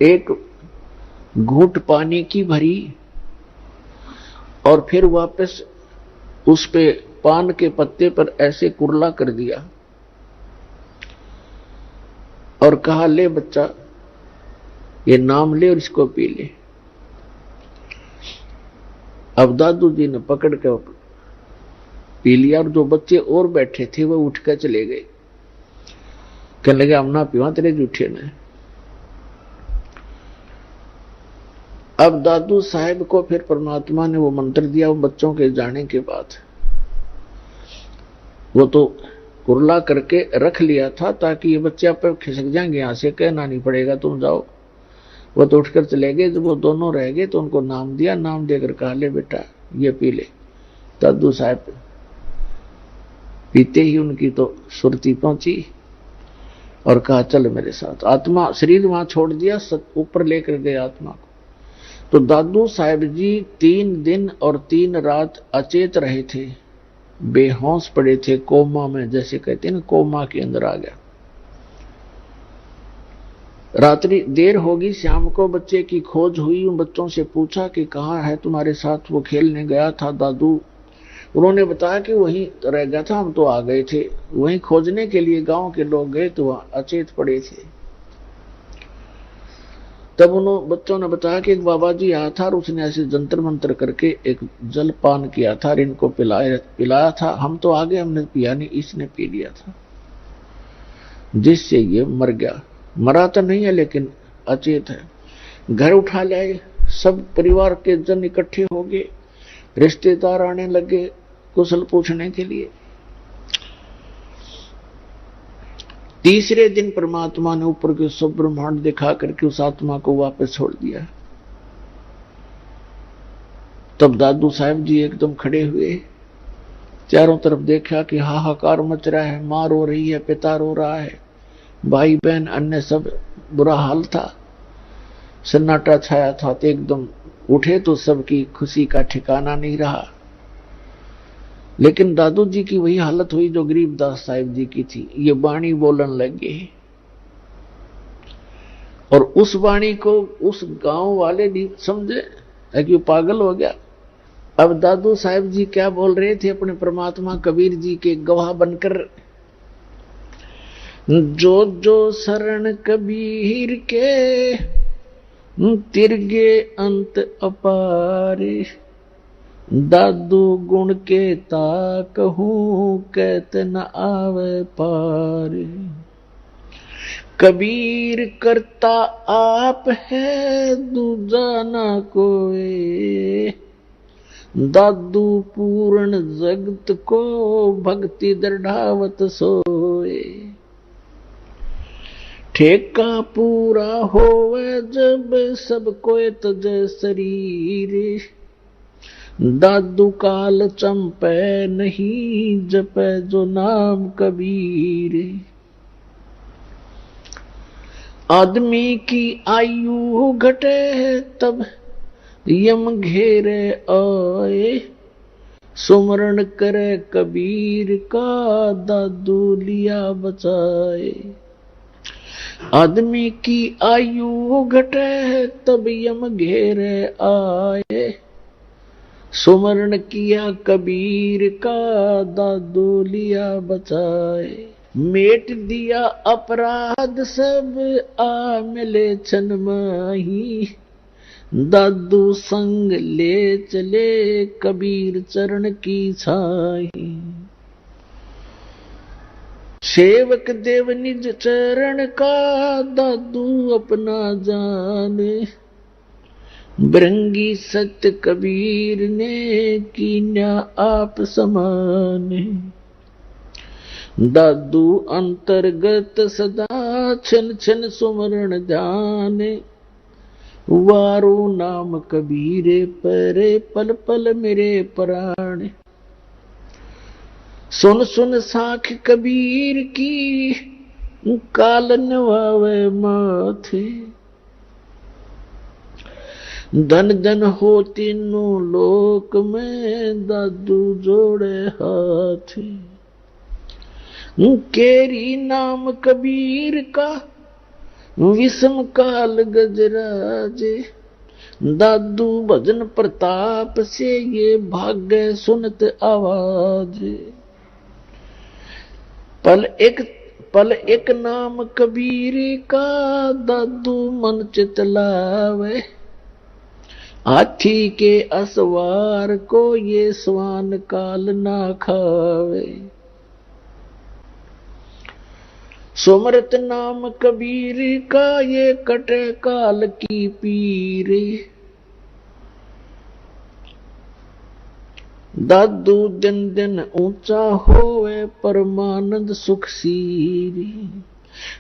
एक घूंट पानी की भरी और फिर वापस उस पे पान के पत्ते पर ऐसे कुरला कर दिया और कहा, ले बच्चा, ये नाम ले और इसको पी ले। अब दादू जी ने पकड़ के पी लिया, और जो बच्चे और बैठे थे वो उठ कर चले गए, कहने लगे, हम ना पीवा, तेरे जूठे ने। अब दादू साहब को फिर परमात्मा ने वो मंत्र दिया, वो बच्चों के जाने के बाद। वो तो कुरला करके रख लिया था ताकि ये बच्चे आप खिसक जाएंगे, यहां से कहना नहीं पड़ेगा, तुम जाओ। वो तो उठकर चले गए। जब वो दोनों रह गए तो उनको नाम दिया, नाम देकर कहा, ले बेटा ये पी ले। दादू साहब पीते ही उनकी तो सुरती पहुंची और कहा, चल मेरे साथ। आत्मा शरीर वहां छोड़ दिया, ऊपर लेकर गए आत्मा को। तो दादू साहब जी 3 दिन और 3 रात अचेत रहे थे, बेहोश पड़े थे, कोमा में, जैसे कहते हैं ना, कोमा के अंदर आ गया। रात्रि देर होगी, शाम को बच्चे की खोज हुई। उन बच्चों से पूछा कि कहाँ है तुम्हारे साथ वो खेलने गया था दादू। उन्होंने बताया कि वहीं रह गया था, हम तो आ गए थे। वहीं खोजने के लिए गांव के लोग गए तो वहां अचेत पड़े थे। तब उन बच्चों ने बताया कि एक बाबा जी आया था और उसने ऐसे जंतर मंतर करके एक जल पान किया था और इनको पिलाया था। हम तो आगे हमने पिया नहीं, इसने पी लिया था, जिससे ये मर गया। मरा तो नहीं है लेकिन अचेत है। घर उठा लाए, सब परिवार के जन इकट्ठे हो गए, रिश्तेदार आने लगे कुशल पूछने के लिए। तीसरे दिन परमात्मा ने ऊपर के सब ब्रह्मांड दिखा करके उस आत्मा को वापस छोड़ दिया। तब दादू साहब जी एकदम खड़े हुए, चारों तरफ देखा कि हाहाकार मच रहा है, मां रो रही है, पिता रो रहा है, भाई बहन अन्य सब बुरा हाल था, सन्नाटा छाया था। तो एकदम उठे तो सबकी खुशी का ठिकाना नहीं रहा। लेकिन दादू जी की वही हालत हुई जो गरीबदास साहिब जी की थी। ये वाणी बोलन लगे और उस वाणी को उस गांव वाले नहीं समझे कि वो पागल हो गया। अब दादू साहिब जी क्या बोल रहे थे अपने परमात्मा कबीर जी के गवाह बनकर, जो जो शरण कबीर के तिरगे अंत अपारे, दादू गुण के ताकहूं कहत न आवे पार। कबीर करता आप है दूजा ना कोई, दादू पूर्ण जगत को भक्ति दृढ़ावत सोए। ठेका पूरा होवे जब सब कोई तजे शरीर, दादू काल चंपे नहीं जपे जो नाम कबीर। आदमी की आयु घटे तब यम घेरे आए, सुमरण करे कबीर का दादू लिया बचाए। आदमी की आयु घटे तब यम घेरे आए, सुमरण किया कबीर का दादू लिया बचाए। मेट दिया अपराध सब आ मिले छन माही, दादू संग ले चले कबीर चरण की छाही। सेवक देव निज चरण का दादू अपना जाने, बरंगी सत्य कबीर ने कीन्या आप समाने। दादू अंतर्गत सदा छन छन सुमरण ध्याने, वारो नाम कबीरे परे पल पल मेरे प्राण। सुन सुन साख कबीर की काल नवावे माथे, धन धन हो तीनों लोक में दादू जोड़े हाथ। केरी नाम कबीर का विषम काल गजराजे, दादू भजन प्रताप से ये भाग्य सुनत आवाज। पल एक नाम कबीर का दादू मन चितलावे, हाथी के असवार को ये स्वान काल ना खावे। सुमरत नाम कबीर का ये कटे काल की पीरे, दादू दिन दिन ऊंचा होवे परमानंद सुख सीरी।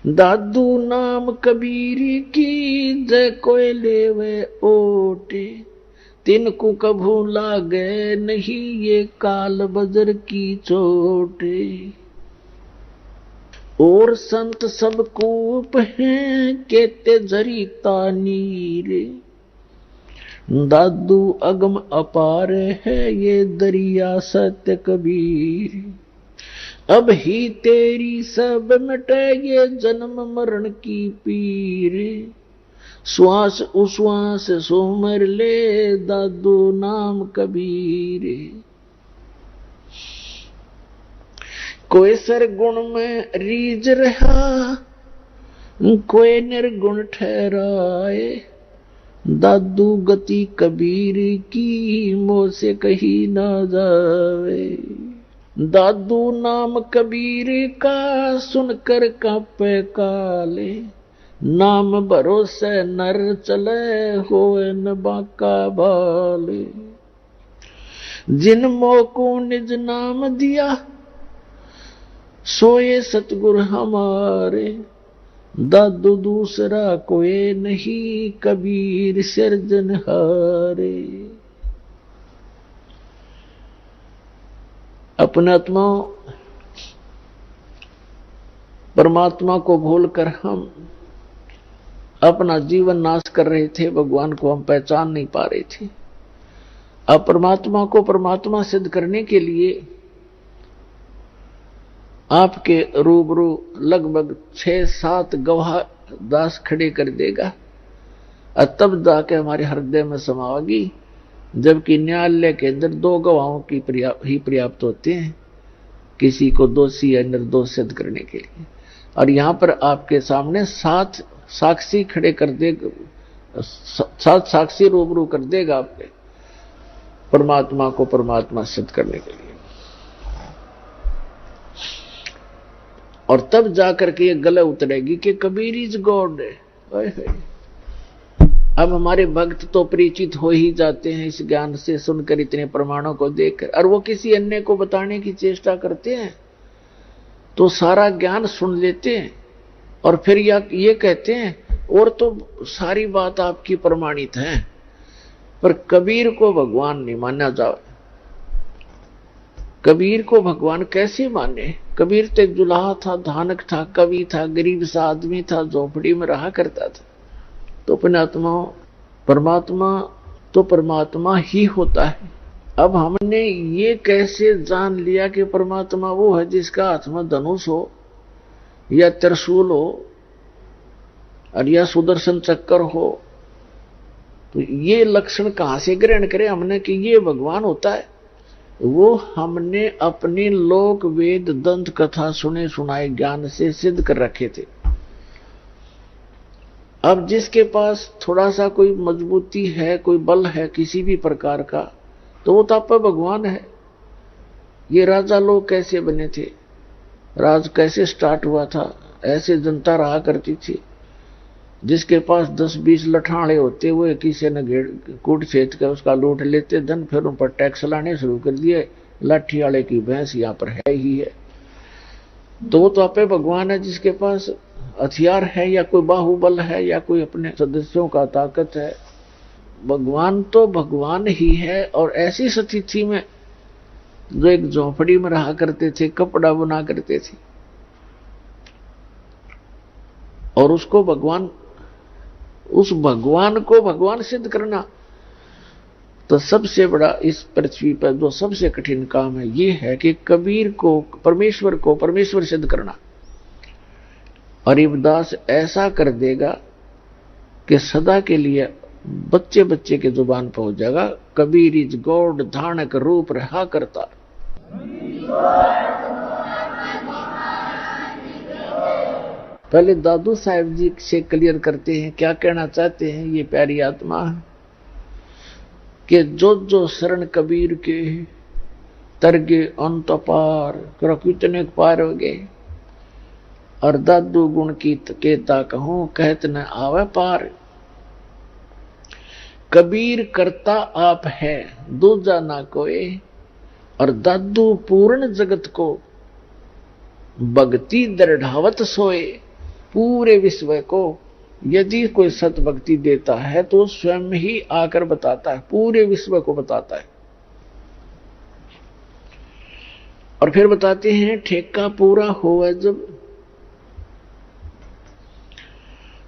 दादू नाम कबीर की जय कोई लेवे ओटे, तिनको कभू लागे नहीं ये काल बजर की चोटे। और संत सब कूप हैं केते जरीता नीरे, दादू अगम अपार है ये दरिया सत्य कबीर। अब ही तेरी सब मिटे ये जन्म मरण की पीर, श्वास उश्वास सुमर ले दादू नाम कबीर। कोई सरगुण में रीझ रहा कोई निर्गुण ठहराए, दादू गति कबीर की मोह से कही ना जावे। दादू नाम कबीर का सुनकर कांपे काले, नाम भरोसे नर चले होए न बाका बाले। जिन मोह को निज नाम दिया सोए सतगुर हमारे, दादू दूसरा कोई नहीं कबीर सिरजनहारे। अपने आत्मा परमात्मा को भूलकर हम अपना जीवन नाश कर रहे थे, भगवान को हम पहचान नहीं पा रहे थे। अब परमात्मा को परमात्मा सिद्ध करने के लिए आपके रूबरू लगभग 6-7 गवाह दास खड़े कर देगा और तब जाके हमारे हृदय में समाओगी, जबकि न्यायालय के अंदर 2 गवाहों की ही पर्याप्त होते हैं किसी को दोषी या निर्दोष सिद्ध करने के लिए। और यहां पर आपके सामने 7 साक्षी खड़े कर देगा, 7 साक्षी रूबरू कर देगा आपके परमात्मा को परमात्मा सिद्ध करने के लिए। और तब जाकर के ये गले उतरेगी कि कबीर इज गॉड। अब हमारे भक्त तो परिचित हो ही जाते हैं इस ज्ञान से, सुनकर इतने प्रमाणों को देखकर, और वो किसी अन्य को बताने की चेष्टा करते हैं तो सारा ज्ञान सुन लेते हैं और फिर ये कहते हैं और तो सारी बात आपकी प्रमाणित है, पर कबीर को भगवान नहीं माना जाए। कबीर को भगवान कैसे माने? कबीर तो एक जुलाहा था, धानक था, कवि था, गरीब सा आदमी था, झोपड़ी में रहा करता था। तो परमात्मा तो परमात्मा ही होता है। अब हमने ये कैसे जान लिया कि परमात्मा वो है जिसका हाथ में धनुष हो या त्रिशूल हो और या सुदर्शन चक्र हो? तो ये लक्षण कहां से ग्रहण करें हमने कि ये भगवान होता है? वो हमने अपने लोक वेद दंत कथा सुने सुनाए ज्ञान से सिद्ध कर रखे थे। अब जिसके पास थोड़ा सा कोई मजबूती है, कोई बल है किसी भी प्रकार का, तो वो ताप भगवान है। ये राजा लोग कैसे बने थे, राज कैसे स्टार्ट हुआ था? ऐसे जनता रहा करती थी जिसके पास 10-20 लठाड़े होते हुए किसी ने कूट छेद कर उसका लूट लेते धन, फिर उन पर टैक्स लाने शुरू कर दिए। लाठी वाले की भैंस यहाँ पर है ही है। तो वो तो आपे भगवान है जिसके पास हथियार है या कोई बाहुबल है या कोई अपने सदस्यों का ताकत है। भगवान तो भगवान ही है। और ऐसी स्थिति में जो एक झोपड़ी में रहा करते थे, कपड़ा बना करते थे, और उसको उस भगवान को भगवान सिद्ध करना, तो सबसे बड़ा इस पृथ्वी पर जो सबसे कठिन काम है ये है कि कबीर को परमेश्वर सिद्ध करना। और इब्दास ऐसा कर देगा कि सदा के लिए बच्चे बच्चे के जुबान पर हो जाएगा, कबीर इज गॉड, धानक रूप रहा करता। पहले दादू साहब जी से क्लियर करते हैं क्या कहना चाहते हैं ये प्यारी आत्मा, कि जो शरण कबीर के तरगे अंत पार करो, कितने पार हो गए। और दादू गुण की केता कहूं कहत न आवे पार। कबीर करता आप है दूजा ना कोई, और दादू पूर्ण जगत को भक्ति दृढ़ावत सोए। पूरे विश्व को यदि कोई सत भक्ति देता है तो स्वयं ही आकर बताता है, पूरे विश्व को बताता है। और फिर बताते हैं ठेका पूरा होवे जब,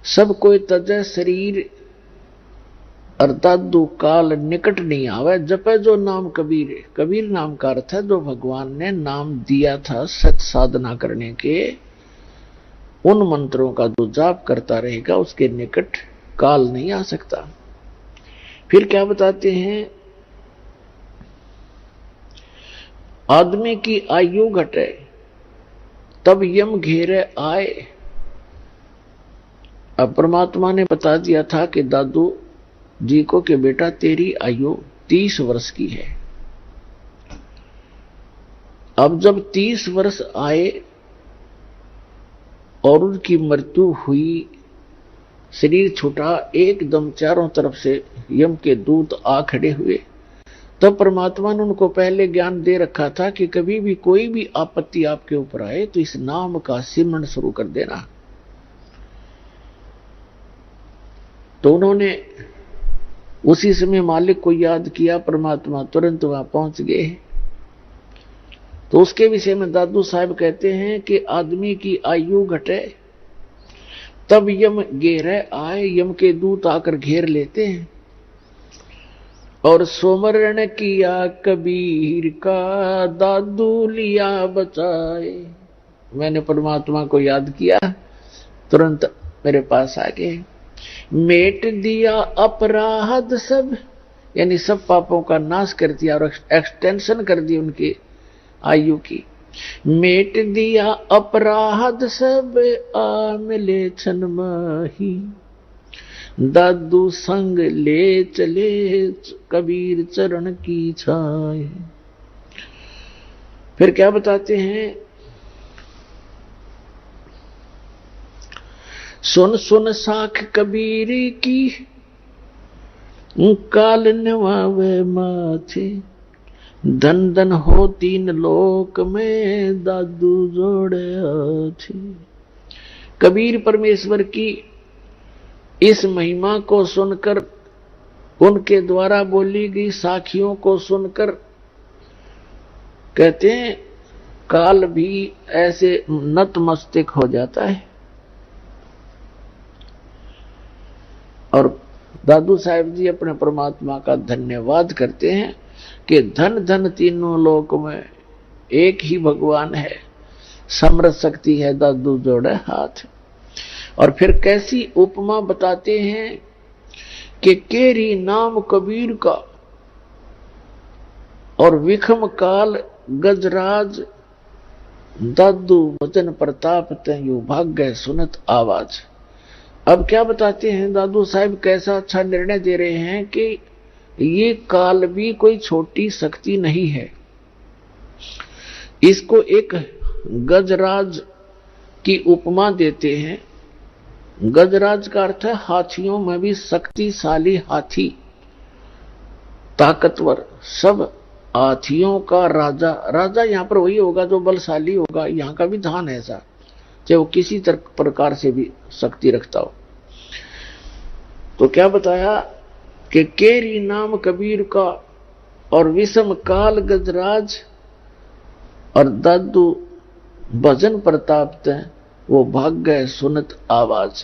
सब कोई तजे शरीर, और दादू काल निकट नहीं आवे। जपे जो नाम कबीर, कबीर नाम का अर्थ है जो भगवान ने नाम दिया था सत साधना करने के, उन मंत्रों का जो जाप करता रहेगा उसके निकट काल नहीं आ सकता। फिर क्या बताते हैं, आदमी की आयु घटे तब यम घेरे आए, अब परमात्मा ने बता दिया था कि दादू जी को कि बेटा तेरी आयु 30 वर्ष की है। अब जब 30 वर्ष आए और उनकी मृत्यु हुई, शरीर छूटा, एकदम चारों तरफ से यम के दूत आ खड़े हुए, तब परमात्मा ने उनको पहले ज्ञान दे रखा था कि कभी भी कोई भी आपत्ति आपके ऊपर आए तो इस नाम का सिमरन शुरू कर देना। तो उन्होंने उसी समय मालिक को याद किया, परमात्मा तुरंत वहां पहुंच गए। तो उसके विषय में दादू साहब कहते हैं कि आदमी की आयु घटे तब यम घेरे आए, यम के दूत आकर घेर लेते हैं। और सुमरण किया कबीर का, दादू लिया बचाए। मैंने परमात्मा को याद किया, तुरंत मेरे पास आ गए। मेट दिया अपराध सब, यानी सब पापों का नाश कर दिया और एक्सटेंशन कर दी उनकी आयु की। मेट दिया अपराध सब, आ मिले छन माही, दादू संग ले चले कबीर चरण की छाए। फिर क्या बताते हैं, सुन सुन साख कबीर की, काल नवावे माथे, धन धन हो 3 लोक में, दादू जोड़े हाथी। कबीर परमेश्वर की इस महिमा को सुनकर, उनके द्वारा बोली गई साखियों को सुनकर, कहते हैं काल भी ऐसे नतमस्तक हो जाता है। और दादू साहब जी अपने परमात्मा का धन्यवाद करते हैं कि धन धन तीनों लोक में एक ही भगवान है, समर्थ शक्ति है, दादू जोड़े हाथ। और फिर कैसी उपमा बताते हैं कि केरी नाम कबीर का और विखम काल गजराज, दादू वचन प्रताप तयु भाग्य सुनत आवाज। अब क्या बताते हैं दादू साहब, कैसा अच्छा निर्णय दे रहे हैं कि ये काल भी कोई छोटी शक्ति नहीं है। इसको एक गजराज की उपमा देते हैं। गजराज का अर्थ है हाथियों में भी शक्तिशाली हाथी, ताकतवर, सब हाथियों का राजा। राजा यहां पर वही होगा जो बलशाली होगा, यहां का भी ध्यान है ऐसा, चाहे वो किसी प्रकार से भी शक्ति रखता हो। तो क्या बताया कि केरी नाम कबीर का और विषम काल गजराज और दादू भजन प्रताप तय वो भाग्य सुनत आवाज।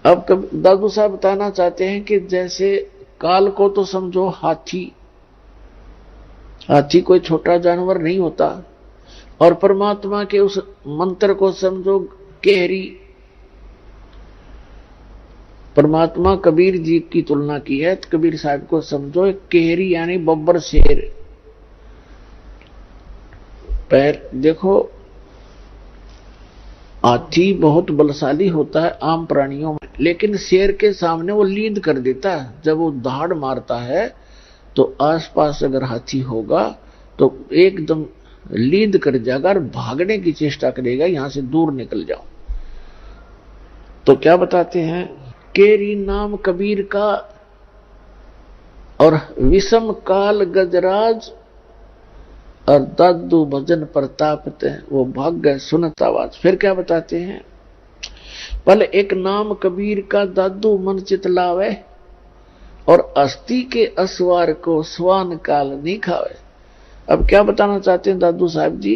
अब दादू साहब बताना चाहते हैं कि जैसे काल को तो समझो हाथी, हाथी कोई छोटा जानवर नहीं होता, और परमात्मा के उस मंत्र को समझो केहरी। परमात्मा कबीर जी की तुलना की है, तो कबीर साहब को समझो एक केहरी यानी बब्बर शेर। पैर देखो, हाथी बहुत बलशाली होता है आम प्राणियों में, लेकिन शेर के सामने वो लीद कर देता है। जब वो दहाड़ मारता है तो आसपास अगर हाथी होगा तो एकदम लीद कर जाएगा और भागने की चेष्टा करेगा, यहां से दूर निकल जाओ। तो क्या बताते हैं, केरी नाम कबीर का और विषम काल गजराज और दादू भजन प्रताप वो भाग्य सुनत आवाज। फिर क्या बताते हैं, पल एक नाम कबीर का, दादू मन चित लावे, और अस्थि के असवार को स्वान काल नहीं खावे। अब क्या बताना चाहते हैं दादू साहब जी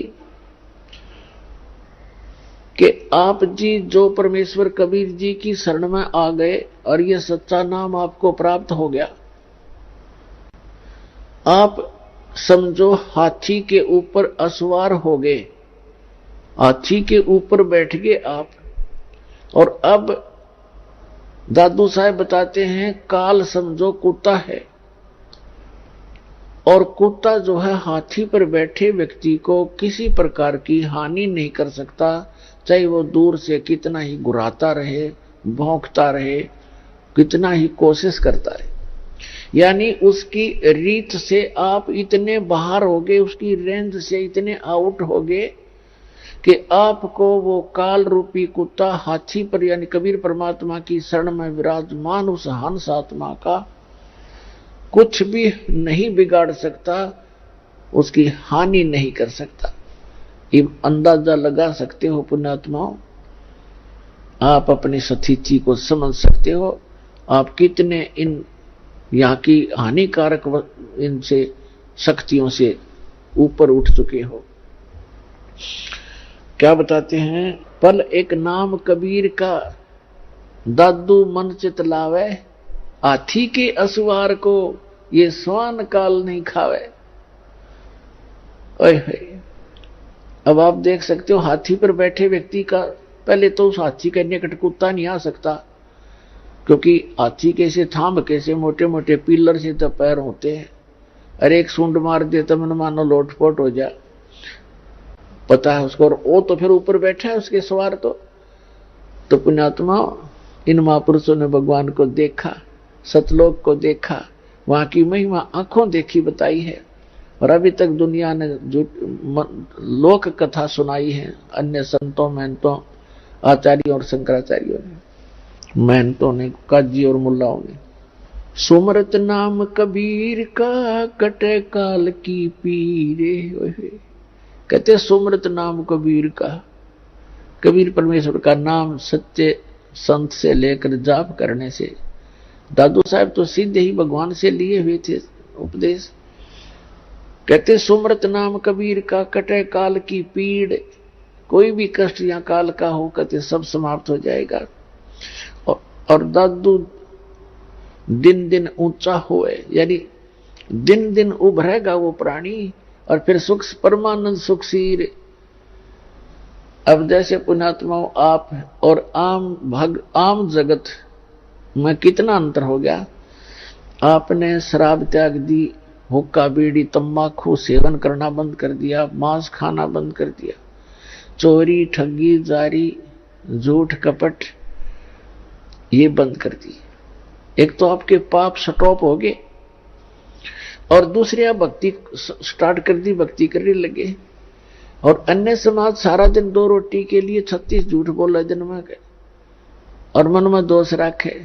कि आप जी जो परमेश्वर कबीर जी की शरण में आ गए और यह सच्चा नाम आपको प्राप्त हो गया, आप समझो हाथी के ऊपर असवार हो गए, हाथी के ऊपर बैठ गए आप। और अब दादू साहब बताते हैं काल समझो कुत्ता है, और कुत्ता जो है हाथी पर बैठे व्यक्ति को किसी प्रकार की हानि नहीं कर सकता, चाहे वो दूर से कितना ही गुर्राता रहे, भौंकता रहे, कितना ही कोशिश करता रहे, यानी उसकी रीत से आप इतने बाहर हो गए, उसकी रेंज से इतने आउट हो गए कि आपको वो काल रूपी कुत्ता हाथी पर यानी कबीर परमात्मा की शरण में विराजमान उस हंस आत्मा का कुछ भी नहीं बिगाड़ सकता, उसकी हानि नहीं कर सकता। ये अंदाजा लगा सकते हो पुण्यात्माओं, आप अपनी स्थिति को समझ सकते हो, आप कितने इन यहाँ की हानिकारक इनसे शक्तियों से ऊपर उठ चुके हो। क्या बताते हैं, पल एक नाम कबीर का दादू मन चित लावे, हाथी के असवार को ये स्वान काल नहीं खावे। ओए अब आप देख सकते हो हाथी पर बैठे व्यक्ति का, पहले तो उस हाथी के निकट कुत्ता नहीं आ सकता, क्योंकि हाथी कैसे थाम कैसे मोटे मोटे पिलर से तो पैर होते हैं, अरे एक सूंड मार दे तो मन मानो लोटपोट हो जाए, पता है उसको। और वो तो फिर ऊपर बैठा है उसके सवार। तो पुण्यात्मा, इन महापुरुषों ने भगवान को देखा, सतलोक को देखा, वहां की महिमा आंखों देखी बताई है, और अभी तक दुनिया ने जो लोक कथा सुनाई है अन्य संतों महंतों आचार्यों और शंकराचार्यों ने, महंतों ने, काजी और मुल्लाओं ने। सुमरत नाम कबीर का कटे काल की पीरे। कहते सुमरत नाम कबीर का, कबीर परमेश्वर का नाम सच्चे संत से लेकर जाप करने से। दादू साहब तो सीधे ही भगवान से लिए हुए थे उपदेश। कहते सुमरत नाम कबीर का कटे काल की पीड़, कोई भी कष्ट या काल का हो कहते सब समाप्त हो जाएगा। और दादू दिन दिन ऊंचा होए, यानी दिन दिन उभरेगा वो प्राणी, और फिर सुख परमानंद सुखसीर। अब जैसे पुण्यात्माओं आप और आम जगत में कितना अंतर हो गया। आपने शराब त्याग दी, हुक्का बीड़ी तंबाकू सेवन करना बंद कर दिया, मांस खाना बंद कर दिया, चोरी ठगी जारी झूठ कपट ये बंद कर दी। एक तो आपके पाप स्टॉप हो गए, और दूसरी आप भक्ति स्टार्ट कर दी, भक्ति करने लगे। और अन्य समाज सारा दिन 2 रोटी के लिए 36 झूठ बोला दिन में, और मन में दोष रखे,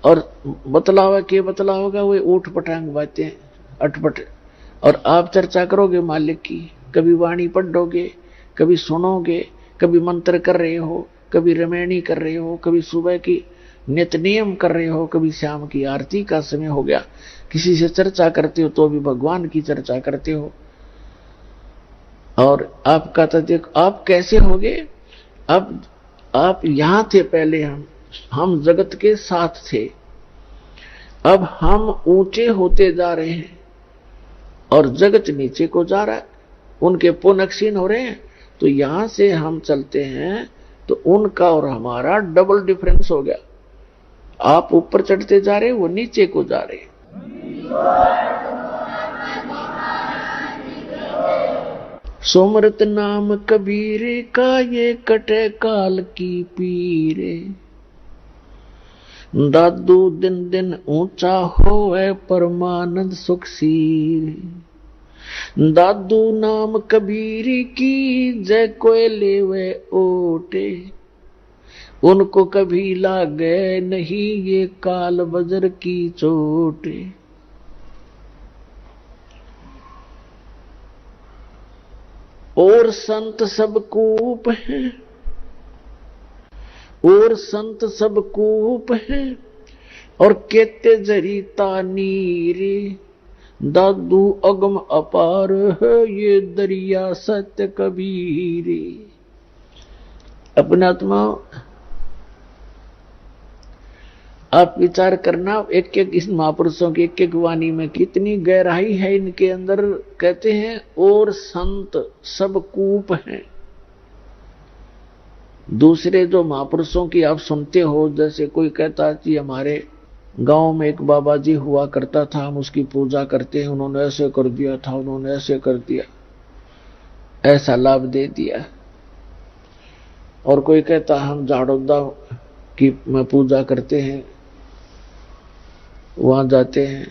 और बतलावा के बतलाओगा वो ऊट पटांग बातें अटपट। और आप चर्चा करोगे मालिक की, कभी वाणी पढ़ोगे, कभी सुनोगे, कभी मंत्र कर रहे हो, कभी रमैनी कर रहे हो, कभी सुबह की नित्य नियम कर रहे हो, कभी शाम की आरती का समय हो गया, किसी से चर्चा करते हो तो भी भगवान की चर्चा करते हो। और आपका तो देखो आप कैसे हो गए। अब आप यहां थे पहले, हम जगत के साथ थे, अब हम ऊंचे होते जा रहे हैं और जगत नीचे को जा रहा है, उनके पुण्य क्षीण हो रहे हैं। तो यहां से हम चलते हैं तो उनका और हमारा डबल डिफरेंस हो गया। आप ऊपर चढ़ते जा रहे, वो नीचे को जा रहे। सुमरत नाम कबीर का ये कटे काल की पीरे, दादू दिन दिन ऊंचा होए परमानंद सुखसीर। दादू नाम कबीर की जय कोय लेवे ओटे, उनको कभी लागे नहीं ये काल बजर की चोटे। और संत सब कूप हैं, और संत सब कूप हैं, और केते जरीता नीरे। दादू अगम अपार है ये दरिया सत्य कबीरे। अपने आत्मा आप विचार करना, एक एक इस महापुरुषों की एक एक वाणी में कितनी गहराई है इनके अंदर। कहते हैं और संत सब कूप हैं। दूसरे जो महापुरुषों की आप सुनते हो, जैसे कोई कहता है कि हमारे गांव में एक बाबा जी हुआ करता था, हम उसकी पूजा करते हैं, उन्होंने ऐसे कर दिया था, उन्होंने ऐसे कर दिया, ऐसा लाभ दे दिया। और कोई कहता हम झाड़ोदा की पूजा करते हैं, वहां जाते हैं,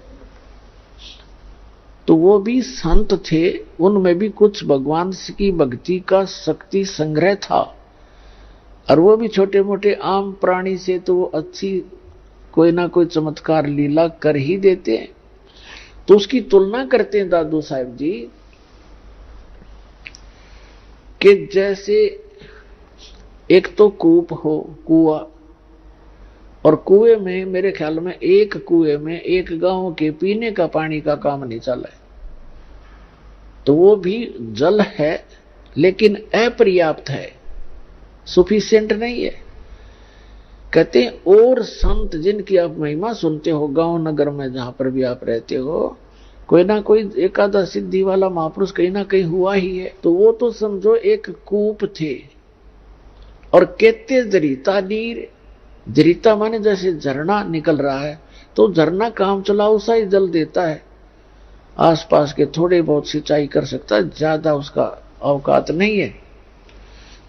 तो वो भी संत थे, उनमें भी कुछ भगवान की भक्ति का शक्ति संग्रह था। और वो भी छोटे मोटे आम प्राणी से तो वो अच्छी कोई ना कोई चमत्कार लीला कर ही देते हैं। तो उसकी तुलना करते हैं दादू साहब जी कि जैसे एक तो कूप हो, कुआं, और कुएं में मेरे ख्याल में एक कुएं में एक गांव के पीने का पानी का काम नहीं चला है, तो वो भी जल है लेकिन अपर्याप्त है, सफिशिएंट नहीं है। कहते हैं और संत जिनकी आप महिमा सुनते हो गांव नगर में जहां पर भी आप रहते हो, कोई ना कोई एकादा सिद्धि वाला महापुरुष कहीं ना कहीं हुआ ही है। तो वो तो समझो एक कूप थे, और कहते जरीता नीर, जरीता माने जैसे झरना निकल रहा है, तो झरना काम चलाओ सा ही जल देता है, आसपास के थोड़े बहुत सिंचाई कर सकता है, ज्यादा उसका औकात नहीं है।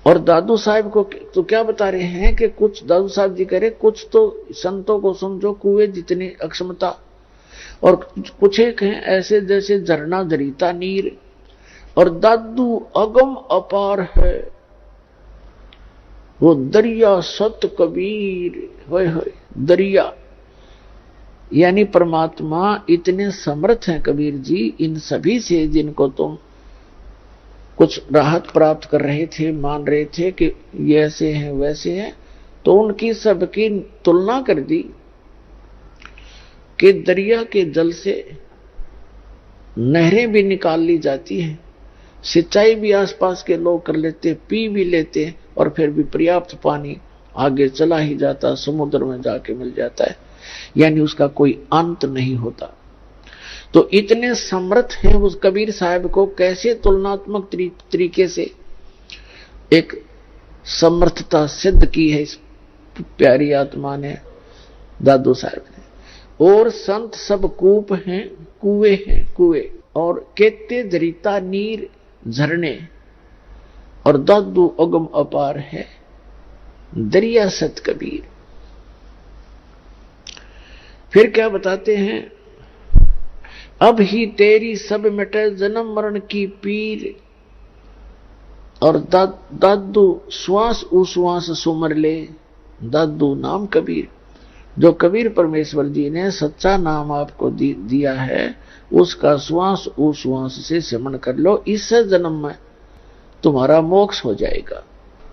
और दादू साहब को तो क्या बता रहे हैं कि कुछ दादू साहब जी कह रहे कुछ तो संतों को समझो कुएं जितनी अक्षमता, और कुछ एक हैं ऐसे जैसे झरना जरीता नीर, और दादू अगम अपार है, वो दरिया सत कबीर, होय दरिया, यानी परमात्मा इतने समर्थ हैं कबीर जी इन सभी से जिनको तुम कुछ राहत प्राप्त कर रहे थे, मान रहे थे कि ये ऐसे हैं वैसे हैं, तो उनकी सबकी तुलना कर दी कि दरिया के जल से नहरें भी निकाल ली जाती हैं, सिंचाई भी आसपास के लोग कर लेते, पी भी लेते, और फिर भी पर्याप्त पानी आगे चला ही जाता, समुद्र में जाके मिल जाता है, यानी उसका कोई अंत नहीं होता। तो इतने समर्थ हैं उस कबीर साहब को कैसे तुलनात्मक तरीके से एक समर्थता सिद्ध की है इस प्यारी आत्मा ने, दादू साहब ने। और संत सब कूप हैं, कुएं हैं, कुएं, और कहते जरीता नीर झरने, और दादू अगम अपार है, दरिया सत कबीर। फिर क्या बताते हैं, अब ही तेरी सब मिटे जन्म मरण की पीर, और दादू श्वास उश्वास सुमर ले, दादू नाम कबीर। जो कबीर परमेश्वर जी ने सच्चा नाम आपको दिया है, उसका श्वास उश्वास से सिमरण कर लो, इस जन्म में तुम्हारा मोक्ष हो जाएगा।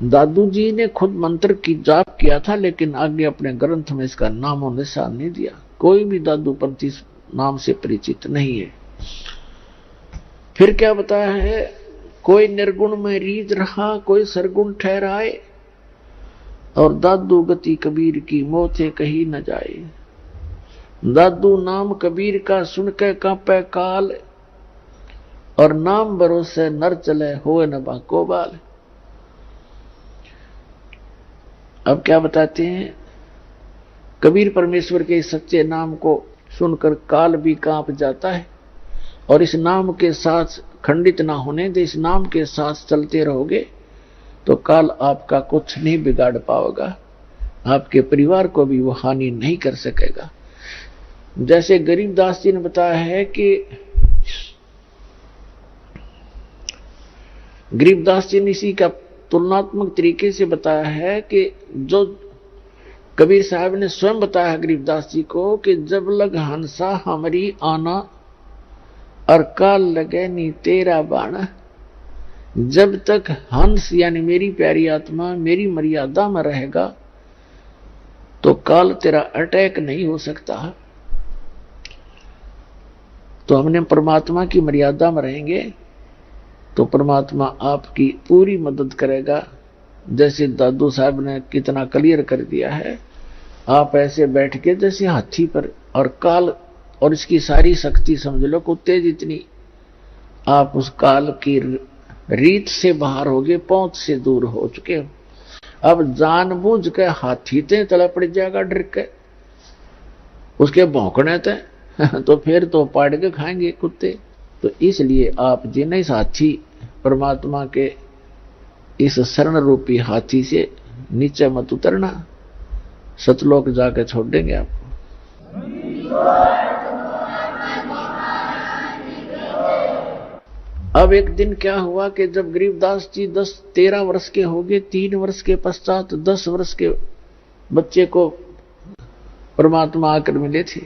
दादू जी ने खुद मंत्र की जाप किया था, लेकिन आगे अपने ग्रंथ में इसका नामो निशान नहीं दिया। कोई भी दादू पंथी नाम से परिचित नहीं है। फिर क्या बताया है, कोई निर्गुण में रीझ रहा, कोई सरगुण ठहराए, और दादू गति कबीर की मोते कहीं न जाए। दादू नाम कबीर का सुन के कांपे काल, और नाम भरोसे नर चले होए न बाको बाल। अब क्या बताते हैं, कबीर परमेश्वर के सच्चे नाम को सुनकर काल भी कांप जाता है, और इस नाम के साथ खंडित ना होने दे, इस नाम के साथ चलते रहोगे तो काल आपका कुछ नहीं बिगाड़ पाएगा, आपके परिवार को भी वो हानि नहीं कर सकेगा। जैसे गरीबदास जी ने बताया है कि गरीबदास जी ने इसी का तुलनात्मक तरीके से बताया है कि जो कबीर साहब ने स्वयं बताया गरीबदास जी को कि जब लग हंसा हमारी आना, और काल लगे नी तेरा बाणा। जब तक हंस यानी मेरी प्यारी आत्मा मेरी मर्यादा में रहेगा तो काल तेरा अटैक नहीं हो सकता। तो हमने परमात्मा की मर्यादा में रहेंगे तो परमात्मा आपकी पूरी मदद करेगा। जैसे दादू साहब ने कितना क्लियर कर दिया है, आप ऐसे बैठ के जैसे हाथी पर, और काल और इसकी सारी शक्ति समझ लो कुत्ते जितनी, आप उस काल की रीत से बाहर हो गए, पहुंच से दूर हो चुके हो। अब जानबूझ के हाथी ते तला पड़ जाएगा डर के, उसके भौंकने ते तो फिर तो पाड़ के खाएंगे कुत्ते। तो इसलिए आप जिन्हें इस हाथी परमात्मा के इस शरण रूपी हाथी से नीचे मत उतरना, सतलोक जाके छोड़ देंगे आपको। अब एक दिन क्या हुआ कि जब गरीबदास जी 10-13 वर्ष के हो गए, 3 वर्ष के पश्चात 10 वर्ष के बच्चे को परमात्मा आकर मिले थे,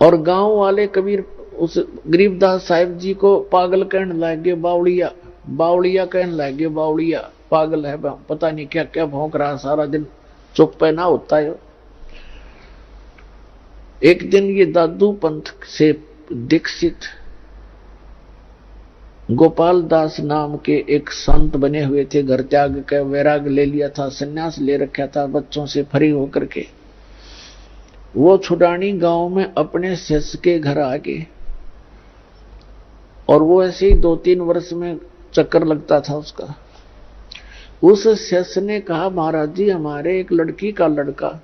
और गांव वाले कबीर उस गरीबदास साहिब जी को पागल कहने लगे, बावड़िया बावड़िया कहने लगे, बावड़िया पागल है, पता नहीं क्या क्या भौंक रहा सारा दिन, चुप पे ना होता है। एक दिन ये दादू पंथ से दीक्षित गोपाल दास नाम के एक संत बने हुए थे, घर त्याग कर वैराग ले लिया था, सन्यास ले रखा था बच्चों से फ्री होकर के। वो छुडानी गांव में अपने शिष्य के घर आ गए, और वो ऐसे ही 2-3 वर्ष में चक्कर लगता था उसका। उस शिष्य ने कहा, महाराज जी हमारे एक लड़की का लड़का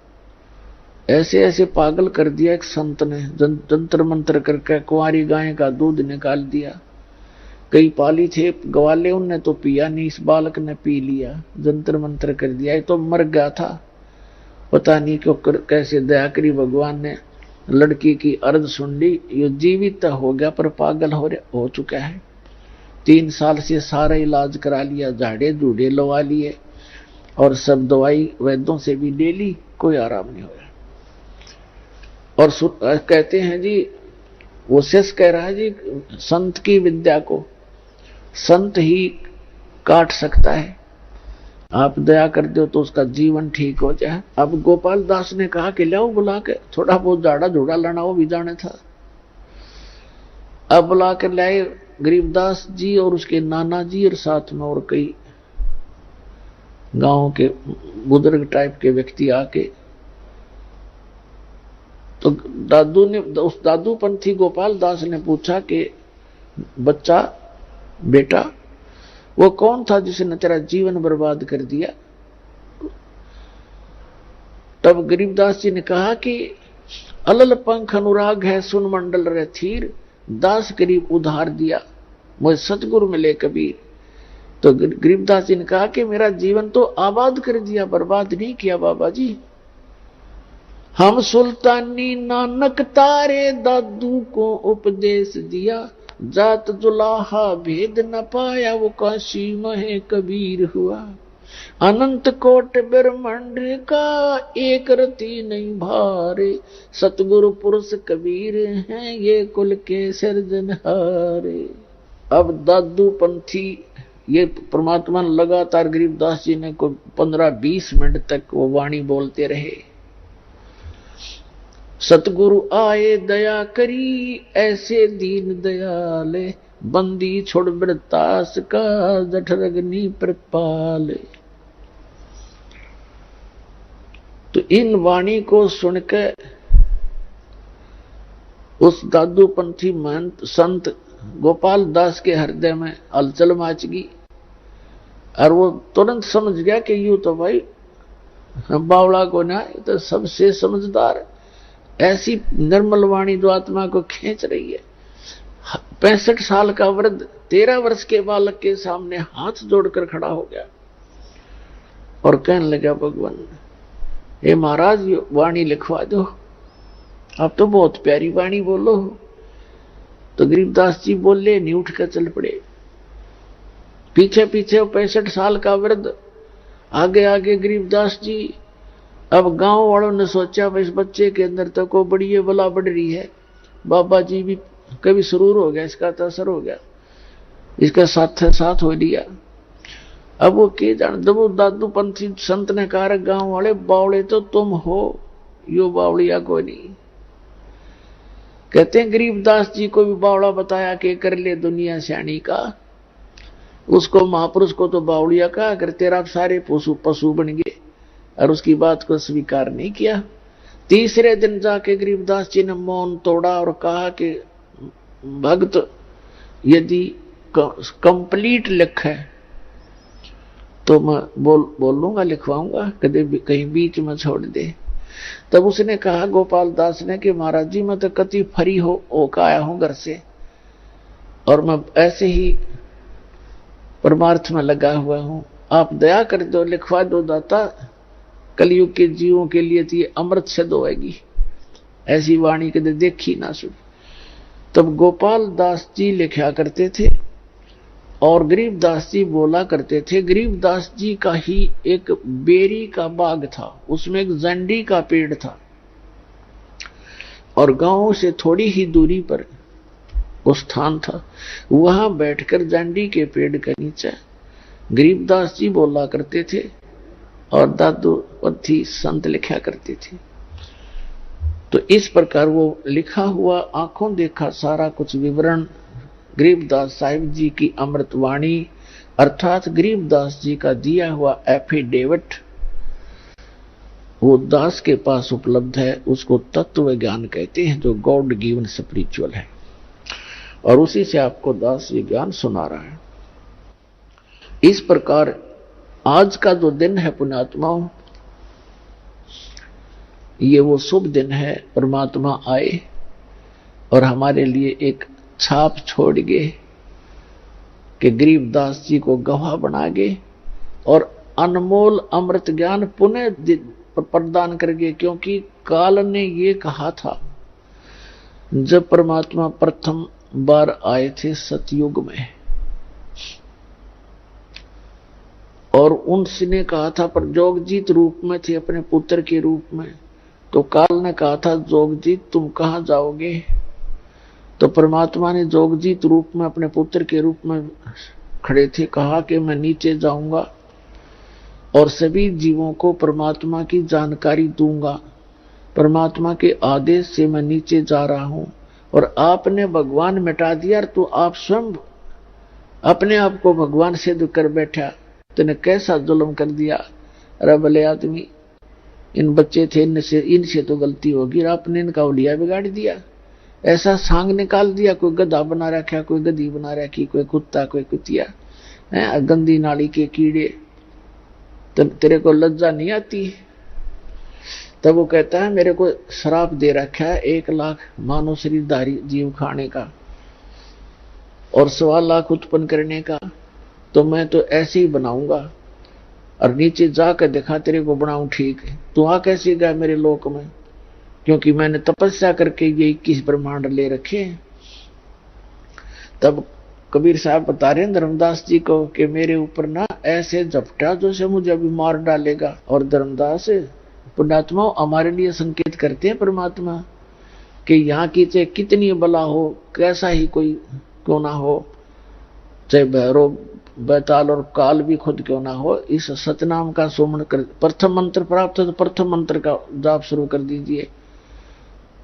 ऐसे ऐसे पागल कर दिया, एक संत ने जंतर मंत्र करके कुंवारी गाय का दूध निकाल दिया, कई पाली थे ग्वाले, उनने तो पिया नहीं, इस बालक ने पी लिया, जंतर मंत्र कर दिया, ये तो मर गया था, पता नहीं क्यों कैसे दया करी भगवान ने, लड़की की अर्ज सुन ली, ये जीवित हो गया पर पागल हो चुका है। 3 साल से सारा इलाज करा लिया, झाड़े झूड़े लवा लिए और सब दवाई वैद्यों से भी ले ली, कोई आराम नहीं होया। और कहते हैं जी, वो शिष्य कह रहा है जी, संत की विद्या को संत ही काट सकता है, आप दया कर दो तो उसका जीवन ठीक हो जाए। अब गोपाल दास ने कहा कि लाओ बुला के, थोड़ा बहुत झाड़ा झूड़ा लाना वो भी जाने था। अब बुला कर लाए गरीबदास जी और उसके नाना जी, और साथ में और कई गांव के बुजुर्ग टाइप के व्यक्ति आके। तो उस दादू पंथी गोपाल दास ने पूछा कि बच्चा, बेटा, वो कौन था जिसने तेरा जीवन बर्बाद कर दिया? तब गरीबदास जी ने कहा कि अलल पंख अनुराग है सुन मंडल रे थीर, दास गरीब उधार दिया मुझे सतगुरु मिले कबीर। तो गरीबदास जी ने कहा कि मेरा जीवन तो आबाद कर दिया, बर्बाद नहीं किया बाबा जी। हम सुल्तानी नानक तारे दादू को उपदेश दिया, जात जुलाहा भेद न पाया वो काशी महे कबीर हुआ। अनंत कोट ब्रह्मांड का एक रति नहीं भारे, सतगुरु पुरुष कबीर हैं ये कुल के सिरजनहारे। अब दादू पंथी ये परमात्मा लगातार गरीबदास जी ने को 15-20 मिनट तक वो वाणी बोलते रहे। सतगुरु आए दया करी ऐसे दीन दयाले, बंदी छोड़ वृतास का जठरग्नि प्रपाले। तो इन वाणी को सुनकर उस दादू पंथी महंत संत गोपाल दास के हृदय में हलचल मच गई, और वो तुरंत समझ गया कि यूं तो भाई बावड़ा को ना, तो सबसे समझदार ऐसी निर्मल वाणी जो आत्मा को खींच रही है। 65 साल का वृद्ध 13 वर्ष के बालक के सामने हाथ जोड़कर खड़ा हो गया और कहने लगा, भगवान हे महाराज ये वाणी लिखवा दो, आप तो बहुत प्यारी वाणी बोलो। तो गरीबदास जी बोले नहीं, उठ कर चल पड़े। पीछे पीछे 65 साल का वृद्ध, आगे आगे गरीबदास जी। अब गांव वालों ने सोचा भाई इस बच्चे के अंदर तो को बड़ी बला बढ़ रही है, बाबा जी भी कभी सुरूर हो गया, इसका तो असर हो गया, इसका साथ हो लिया। अब वो के जान, जब वो दादू पंथी संत ने कहा, गांव वाले बावड़े तो तुम हो, यो बावड़िया को नहीं। कहते हैं गरीबदास जी को भी बावड़ा बताया कि कर ले दुनिया श्याणी का, उसको महापुरुष को तो बावड़िया कहा, अगर तेरा सारे पशु बन गए, और उसकी बात को स्वीकार नहीं किया। तीसरे दिन जाके गरीबदास जी ने मौन तोड़ा और कहा कि भक्त यदि कंप्लीट लिख है तो मैं बोलूंगा, लिखवाऊंगा, कभी कहीं बीच में छोड़ दे। तब उसने कहा गोपाल दास ने कि महाराज जी मैं तो कति फ्री हो का आया हूं घर से, और मैं ऐसे ही परमार्थ में लगा हुआ हूं, आप दया कर दो, लिखवा दो दाता। कलयुग के जीवों के लिए तो ये अमृत सिद्ध होएगी, ऐसी वाणी कदे देखी ना सुनी। तब गोपाल दास जी लिखा करते थे और गरीबदास जी बोला करते थे। गरीबदास जी का ही एक बेरी का बाग था, उसमें एक जंडी का पेड़ था और गांव से थोड़ी ही दूरी पर वो स्थान था। वहां बैठकर जंडी के पेड़ के नीचे गरीबदास जी बोला करते थे और दादू पत्थी संत लिखा करते थे। तो इस प्रकार वो लिखा हुआ आंखों देखा सारा कुछ विवरण गरीबदास साहिब जी की अमृतवाणी अर्थात गरीबदास जी का दिया हुआ एफिडेविट वो दास के पास उपलब्ध है। उसको तत्व ज्ञान कहते हैं जो गॉड गिवन स्पिरिचुअल है, और उसी से आपको दास ये ज्ञान सुना रहा है। इस प्रकार आज का जो दिन है पुण्यात्माओं, ये वो शुभ दिन है। परमात्मा आए और हमारे लिए एक छाप छोड़ गए कि गरीबदास जी को गवाह बना गए और अनमोल अमृत ज्ञान पुनः प्रदान कर गए। क्योंकि काल ने ये कहा था जब परमात्मा प्रथम बार आए थे सतयुग में, और उनसे कहा था पर जोगजीत रूप में थे अपने पुत्र के रूप में। तो काल ने कहा था जोगजीत तुम कहां जाओगे? तो परमात्मा ने जोगजीत रूप में अपने पुत्र के रूप में खड़े थे कहा कि मैं नीचे जाऊंगा और सभी जीवों को परमात्मा की जानकारी दूंगा। परमात्मा के आदेश से मैं नीचे जा रहा हूं और आपने भगवान मिटा दिया तो आप स्वयं अपने आप को भगवान सिद्ध कर बैठा। तूने कैसा जुल्म कर दिया। अरे भले आदमी, इन बच्चे थे इनसे तो गलती होगी, आपने इनका उलिया बिगाड़ दिया। ऐसा सांग निकाल दिया, कोई गधा बना रखा, कोई गधी बना रखी, कोई कुत्ता, कोई कुतिया, गंदी नाली के कीड़े। तो तेरे को लज्जा नहीं आती? तब वो कहता है मेरे को श्राप दे रखा है 1 लाख मानव शरीरधारी जीव खाने का और 1.25 लाख उत्पन्न करने का, तो मैं तो ऐसे ही बनाऊंगा और नीचे जाकर देखा तेरे को बनाऊं ठीक है। तू आ कैसे गया मेरे लोक में? क्योंकि मैंने तपस्या करके ये 21 ब्रह्मांड ले रखे हैं। तब कबीर साहब बता रहे हैं धर्मदास जी को कि मेरे ऊपर ना ऐसे झपटा जो से मुझे अभी मार डालेगा। और धर्मदास पुण्यात्मा हमारे लिए संकेत करते हैं परमात्मा कि यहाँ की चाहे कितनी बला हो, कैसा ही कोई क्यों ना हो, चाहे भैरव बैताल और काल भी खुद क्यों ना हो, इस सतनाम का सुमन कर। प्रथम मंत्र प्राप्त है तो प्रथम मंत्र का जाप शुरू कर दीजिए,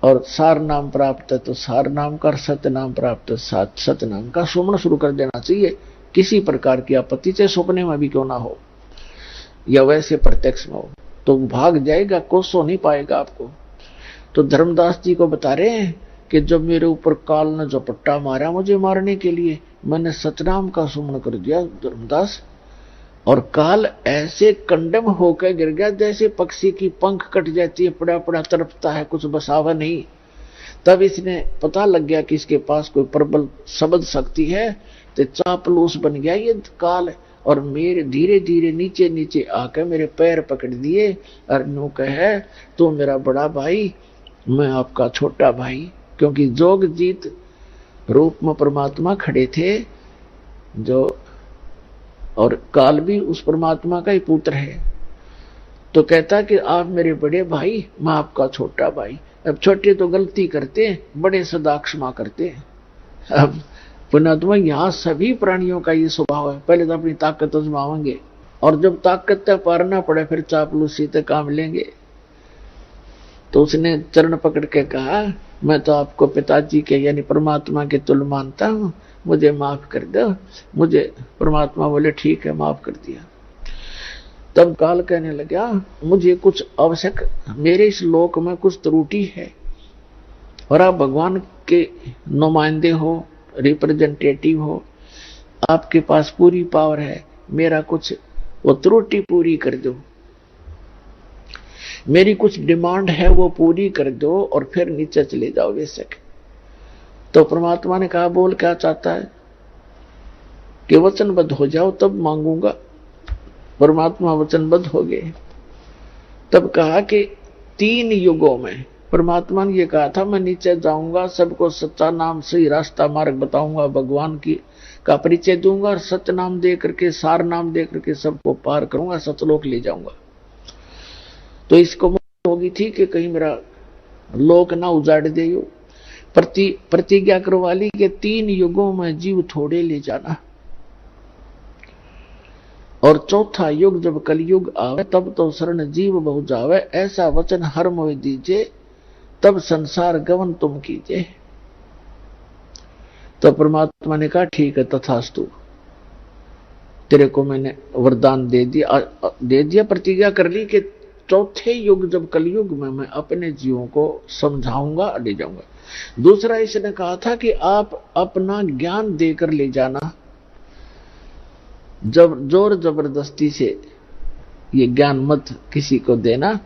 और सार नाम प्राप्त है तो सार नाम का, सत्य नाम प्राप्त है सत्य नाम का सुमन शुरू कर देना चाहिए। किसी प्रकार की आपत्ति चाहे सपने में भी क्यों ना हो या वैसे प्रत्यक्ष में हो, तो भाग जाएगा, कोसो नहीं पाएगा आपको। तो धर्मदास जी को बता रहे हैं कि जब मेरे ऊपर काल ने झपट्टा मारा मुझे मारने के लिए, मैंने सतनाम का सुमन कर दिया धर्मदास, और काल ऐसे कंडम होकर गिर गया जैसे पक्षी की पंख कट जाती है, पड़ा पड़ा तड़पता है, कुछ बसावा नहीं। तब इसने पता लग गया कि इसके पास कोई प्रबल शब्द शक्ति है, तो चापलूस बन गया ये काल, और मेरे धीरे धीरे नीचे नीचे आकर मेरे पैर पकड़ दिए और नो कहे तो मेरा बड़ा भाई, मैं आपका छोटा भाई। क्योंकि जोगजीत रूप में परमात्मा खड़े थे जो, और काल भी उस परमात्मा का ही पुत्र है। तो कहता कि आप मेरे बड़े भाई, मैं आपका छोटा भाई। अब छोटे तो गलती करते हैं, बड़े सदा क्षमा करते हैं। अब पुण्यात्मा यहाँ सभी प्राणियों का ये स्वभाव है, पहले तो अपनी ताकत आजमाएंगे और जब ताकत तक पारना पड़े फिर चापलूसी तक काम लेंगे। तो उसने चरण पकड़ के कहा मैं तो आपको पिताजी के यानी परमात्मा के तुल्य मानता हूं, मुझे माफ कर दो। मुझे परमात्मा बोले ठीक है, माफ कर दिया। तब काल कहने लगा मुझे कुछ आवश्यक, मेरे इस लोक में कुछ त्रुटि है और आप भगवान के नुमाइंदे हो, रिप्रेजेंटेटिव हो, आपके पास पूरी पावर है, मेरा कुछ वो त्रुटि पूरी कर दो, मेरी कुछ डिमांड है वो पूरी कर दो और फिर नीचे चले जाओ बेशक। तो परमात्मा ने कहा बोल क्या चाहता है कि वचनबद्ध हो जाओ तब मांगूंगा। परमात्मा वचनबद्ध हो गए तब कहा कि 3 युगों में परमात्मा ने ये कहा था, मैं नीचे जाऊंगा, सबको सच्चा नाम सही रास्ता मार्ग बताऊंगा, भगवान की का परिचय दूंगा और सत्य नाम दे करके, सार नाम दे करके सबको पार करूंगा, सतलोक ले जाऊंगा। तो इसको होगी थी कि कहीं मेरा लोक ना उजाड़ दे। प्रतिज्ञा करवा ली कि 3 युगों में जीव थोड़े ले जाना, और चौथा युग जब कलयुग आवे तब तो शरण जीव बहु जावे, ऐसा वचन हर मोह दीजिए, तब संसार गवन तुम कीजिए। तो परमात्मा ने कहा ठीक है तथास्तु, तेरे को मैंने वरदान दे दिया, प्रतिज्ञा कर ली कि चौथे युग जब कलयुग में मैं अपने जीवों को समझाऊंगा, ले जाऊंगा। दूसरा इसने कहा था कि आप अपना ज्ञान देकर ले जाना, जब जोर जबरदस्ती से ये ज्ञान मत किसी को देना,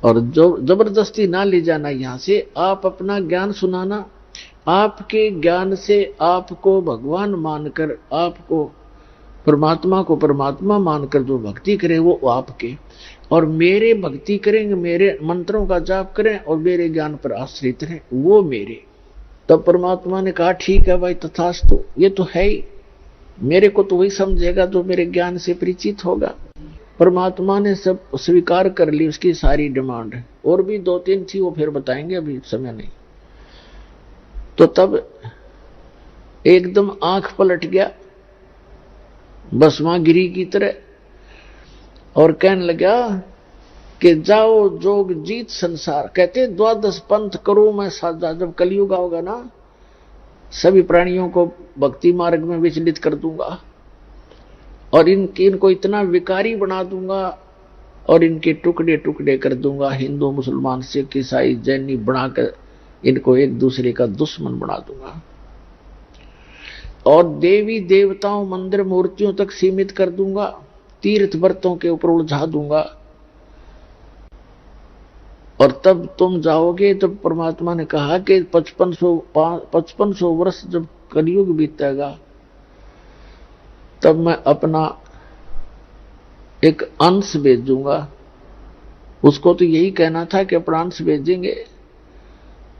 और जो जबरदस्ती ना ले जाना यहां से। आप अपना ज्ञान सुनाना, आपके ज्ञान से आपको भगवान मानकर, आपको परमात्मा को परमात्मा मानकर जो भक्ति करे वो आपके, और मेरे भक्ति करेंगे, मेरे मंत्रों का जाप करें और मेरे ज्ञान पर आश्रित रहें, वो मेरे। तब परमात्मा ने कहा ठीक है भाई तथास्तु, ये तो है ही, मेरे को तो वही समझेगा जो मेरे ज्ञान से परिचित होगा। परमात्मा ने सब स्वीकार कर ली, उसकी सारी डिमांड। और भी 2-3 थी, वो फिर बताएंगे, अभी समय नहीं। तो तब एकदम आंख पलट गया भस्मागिरी की तरह, और कहने लगा कि जाओ जोग जीत संसार। कहते 12 पंथ करो मैं साझा, जब कलयुग होगा ना, सभी प्राणियों को भक्ति मार्ग में विचलित कर दूंगा, और इनको इतना विकारी बना दूंगा, और इनके टुकड़े टुकड़े कर दूंगा, हिंदू मुसलमान सिख ईसाई जैनी बनाकर इनको एक दूसरे का दुश्मन बना दूंगा, और देवी देवताओं मंदिर मूर्तियों तक सीमित कर दूंगा, तीर्थ व्रतों के ऊपर उलझा दूंगा। और तब तुम जाओगे, तब परमात्मा ने कहा कि 5500 वर्ष जब कलयुग बीतेगा, तब मैं अपना एक अंश भेजूंगा। उसको तो यही कहना था कि अपना अंश भेजेंगे,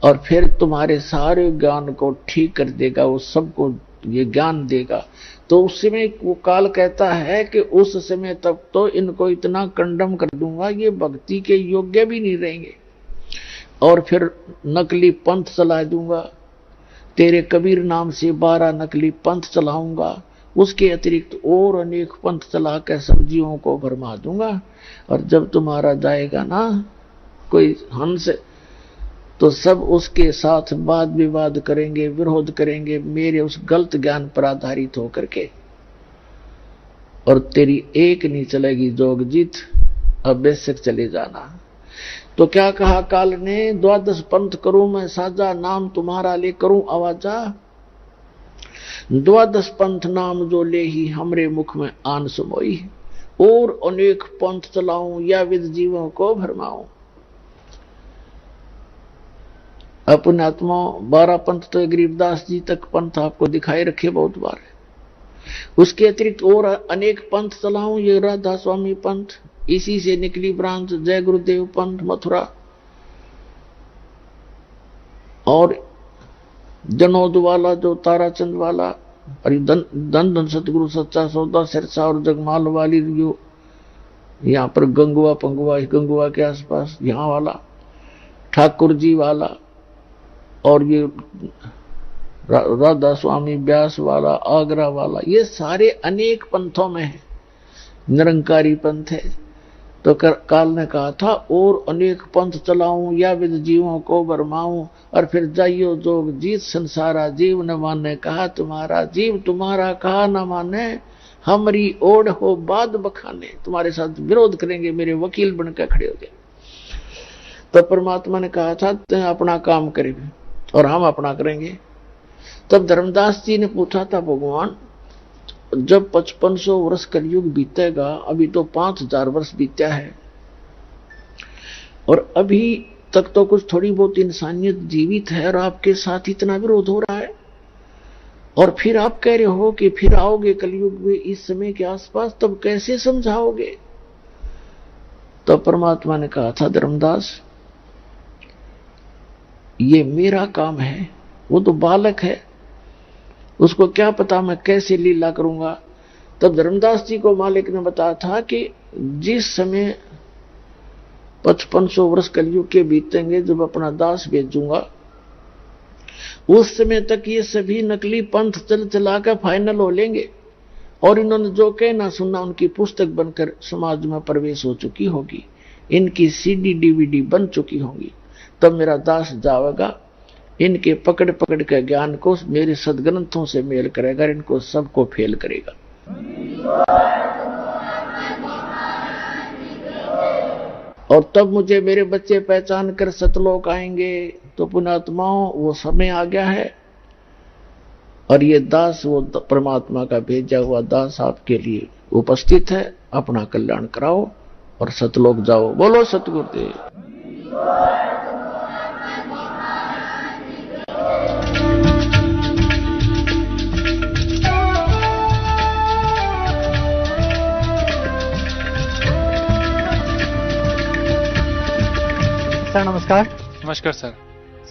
और फिर तुम्हारे सारे ज्ञान को ठीक कर देगा, वो सबको ये ज्ञान देगा। तो उस समय वो काल कहता है कि उस समय तक तो इनको इतना कंडम कर दूंगा, ये भक्ति के योग्य भी नहीं रहेंगे, और फिर नकली पंथ चला दूंगा, तेरे कबीर नाम से 12 नकली पंथ चलाऊंगा, उसके अतिरिक्त और अनेक पंथ चलाकर सब्जियों को भरमा दूंगा। और जब तुम्हारा जाएगा ना कोई हंस, तो सब उसके साथ वाद विवाद करेंगे, विरोध करेंगे मेरे उस गलत ज्ञान पर आधारित होकर के, और तेरी एक नहीं चलेगी जोगजीत, अब बेशक चले जाना। तो क्या कहा काल ने, 12 पंथ करूं मैं साझा, नाम तुम्हारा ले करूं आवाजा, 12 पंथ नाम जो ले ही हमरे मुख में आन समोई, और अनेक पंथ चलाऊं या विद जीवों को भरमाऊं। अपने आत्मा 12 पंथ तो गरीबदास जी तक पंथ आपको दिखाई रखे बहुत बार, उसके अतिरिक्त और अनेक पंथ चलाऊं, ये राधा स्वामी पंथ, इसी से निकली ब्रांच जय गुरुदेव पंथ मथुरा, और जनोद वाला जो ताराचंद वाला, और धन धन सतगुरु सच्चा सौदा सिरसा और जगमाल वाली, जो यहाँ पर गंगुआ पंगुआ, गंगुआ के आसपास यहाँ वाला, ठाकुर जी वाला, और ये राधा स्वामी व्यास वाला, आगरा वाला, ये सारे अनेक पंथों में है, निरंकारी पंथ है। तो काल ने कहा था और अनेक पंथ चलाऊं या विद जीवों को भरमाऊं, और फिर जाइयो जोग जीत संसारा, जीव न माने कहा तुम्हारा, जीव तुम्हारा कहा न माने, हमारी ओढ़ हो बाद बखाने, तुम्हारे साथ विरोध करेंगे, मेरे वकील बनकर खड़े हो गए। तो परमात्मा ने कहा था तुम अपना काम करेंगे और हम अपना करेंगे। तब धर्मदास जी ने पूछा था, भगवान जब 5500 वर्ष कलयुग बीतेगा, अभी तो 5000 वर्ष बीत्या है, और अभी तक तो कुछ थोड़ी बहुत इंसानियत जीवित है, और आपके साथ इतना विरोध हो रहा है, और फिर आप कह रहे हो कि फिर आओगे कलयुग में इस समय के आसपास, तब कैसे समझाओगे? तो परमात्मा ने कहा था, धर्मदास ये मेरा काम है, वो तो बालक है, उसको क्या पता मैं कैसे लीला करूंगा। तब धर्मदास जी को मालिक ने बताया था कि जिस समय 5500 वर्ष कलयुग के बीतेंगे, जब अपना दास भेजूंगा, उस समय तक ये सभी नकली पंथ चल चला कर फाइनल हो लेंगे और इन्होंने जो कहना सुनना उनकी पुस्तक बनकर समाज में प्रवेश हो चुकी होगी, इनकी सीडी डीवीडी बन चुकी होगी। तब मेरा दास जाएगा, इनके पकड़ पकड़ के ज्ञान को मेरे सदग्रंथों से मेल करेगा, इनको सबको फेल करेगा। और तब मुझे मेरे बच्चे पहचान कर सतलोक आएंगे। तो पुण्यात्माओं, वो समय आ गया है और ये दास, वो परमात्मा का भेजा हुआ दास आपके लिए उपस्थित है। अपना कल्याण कराओ और सतलोक जाओ। बोलो सतगुरुदेव। सर नमस्कार। नमस्कार सर।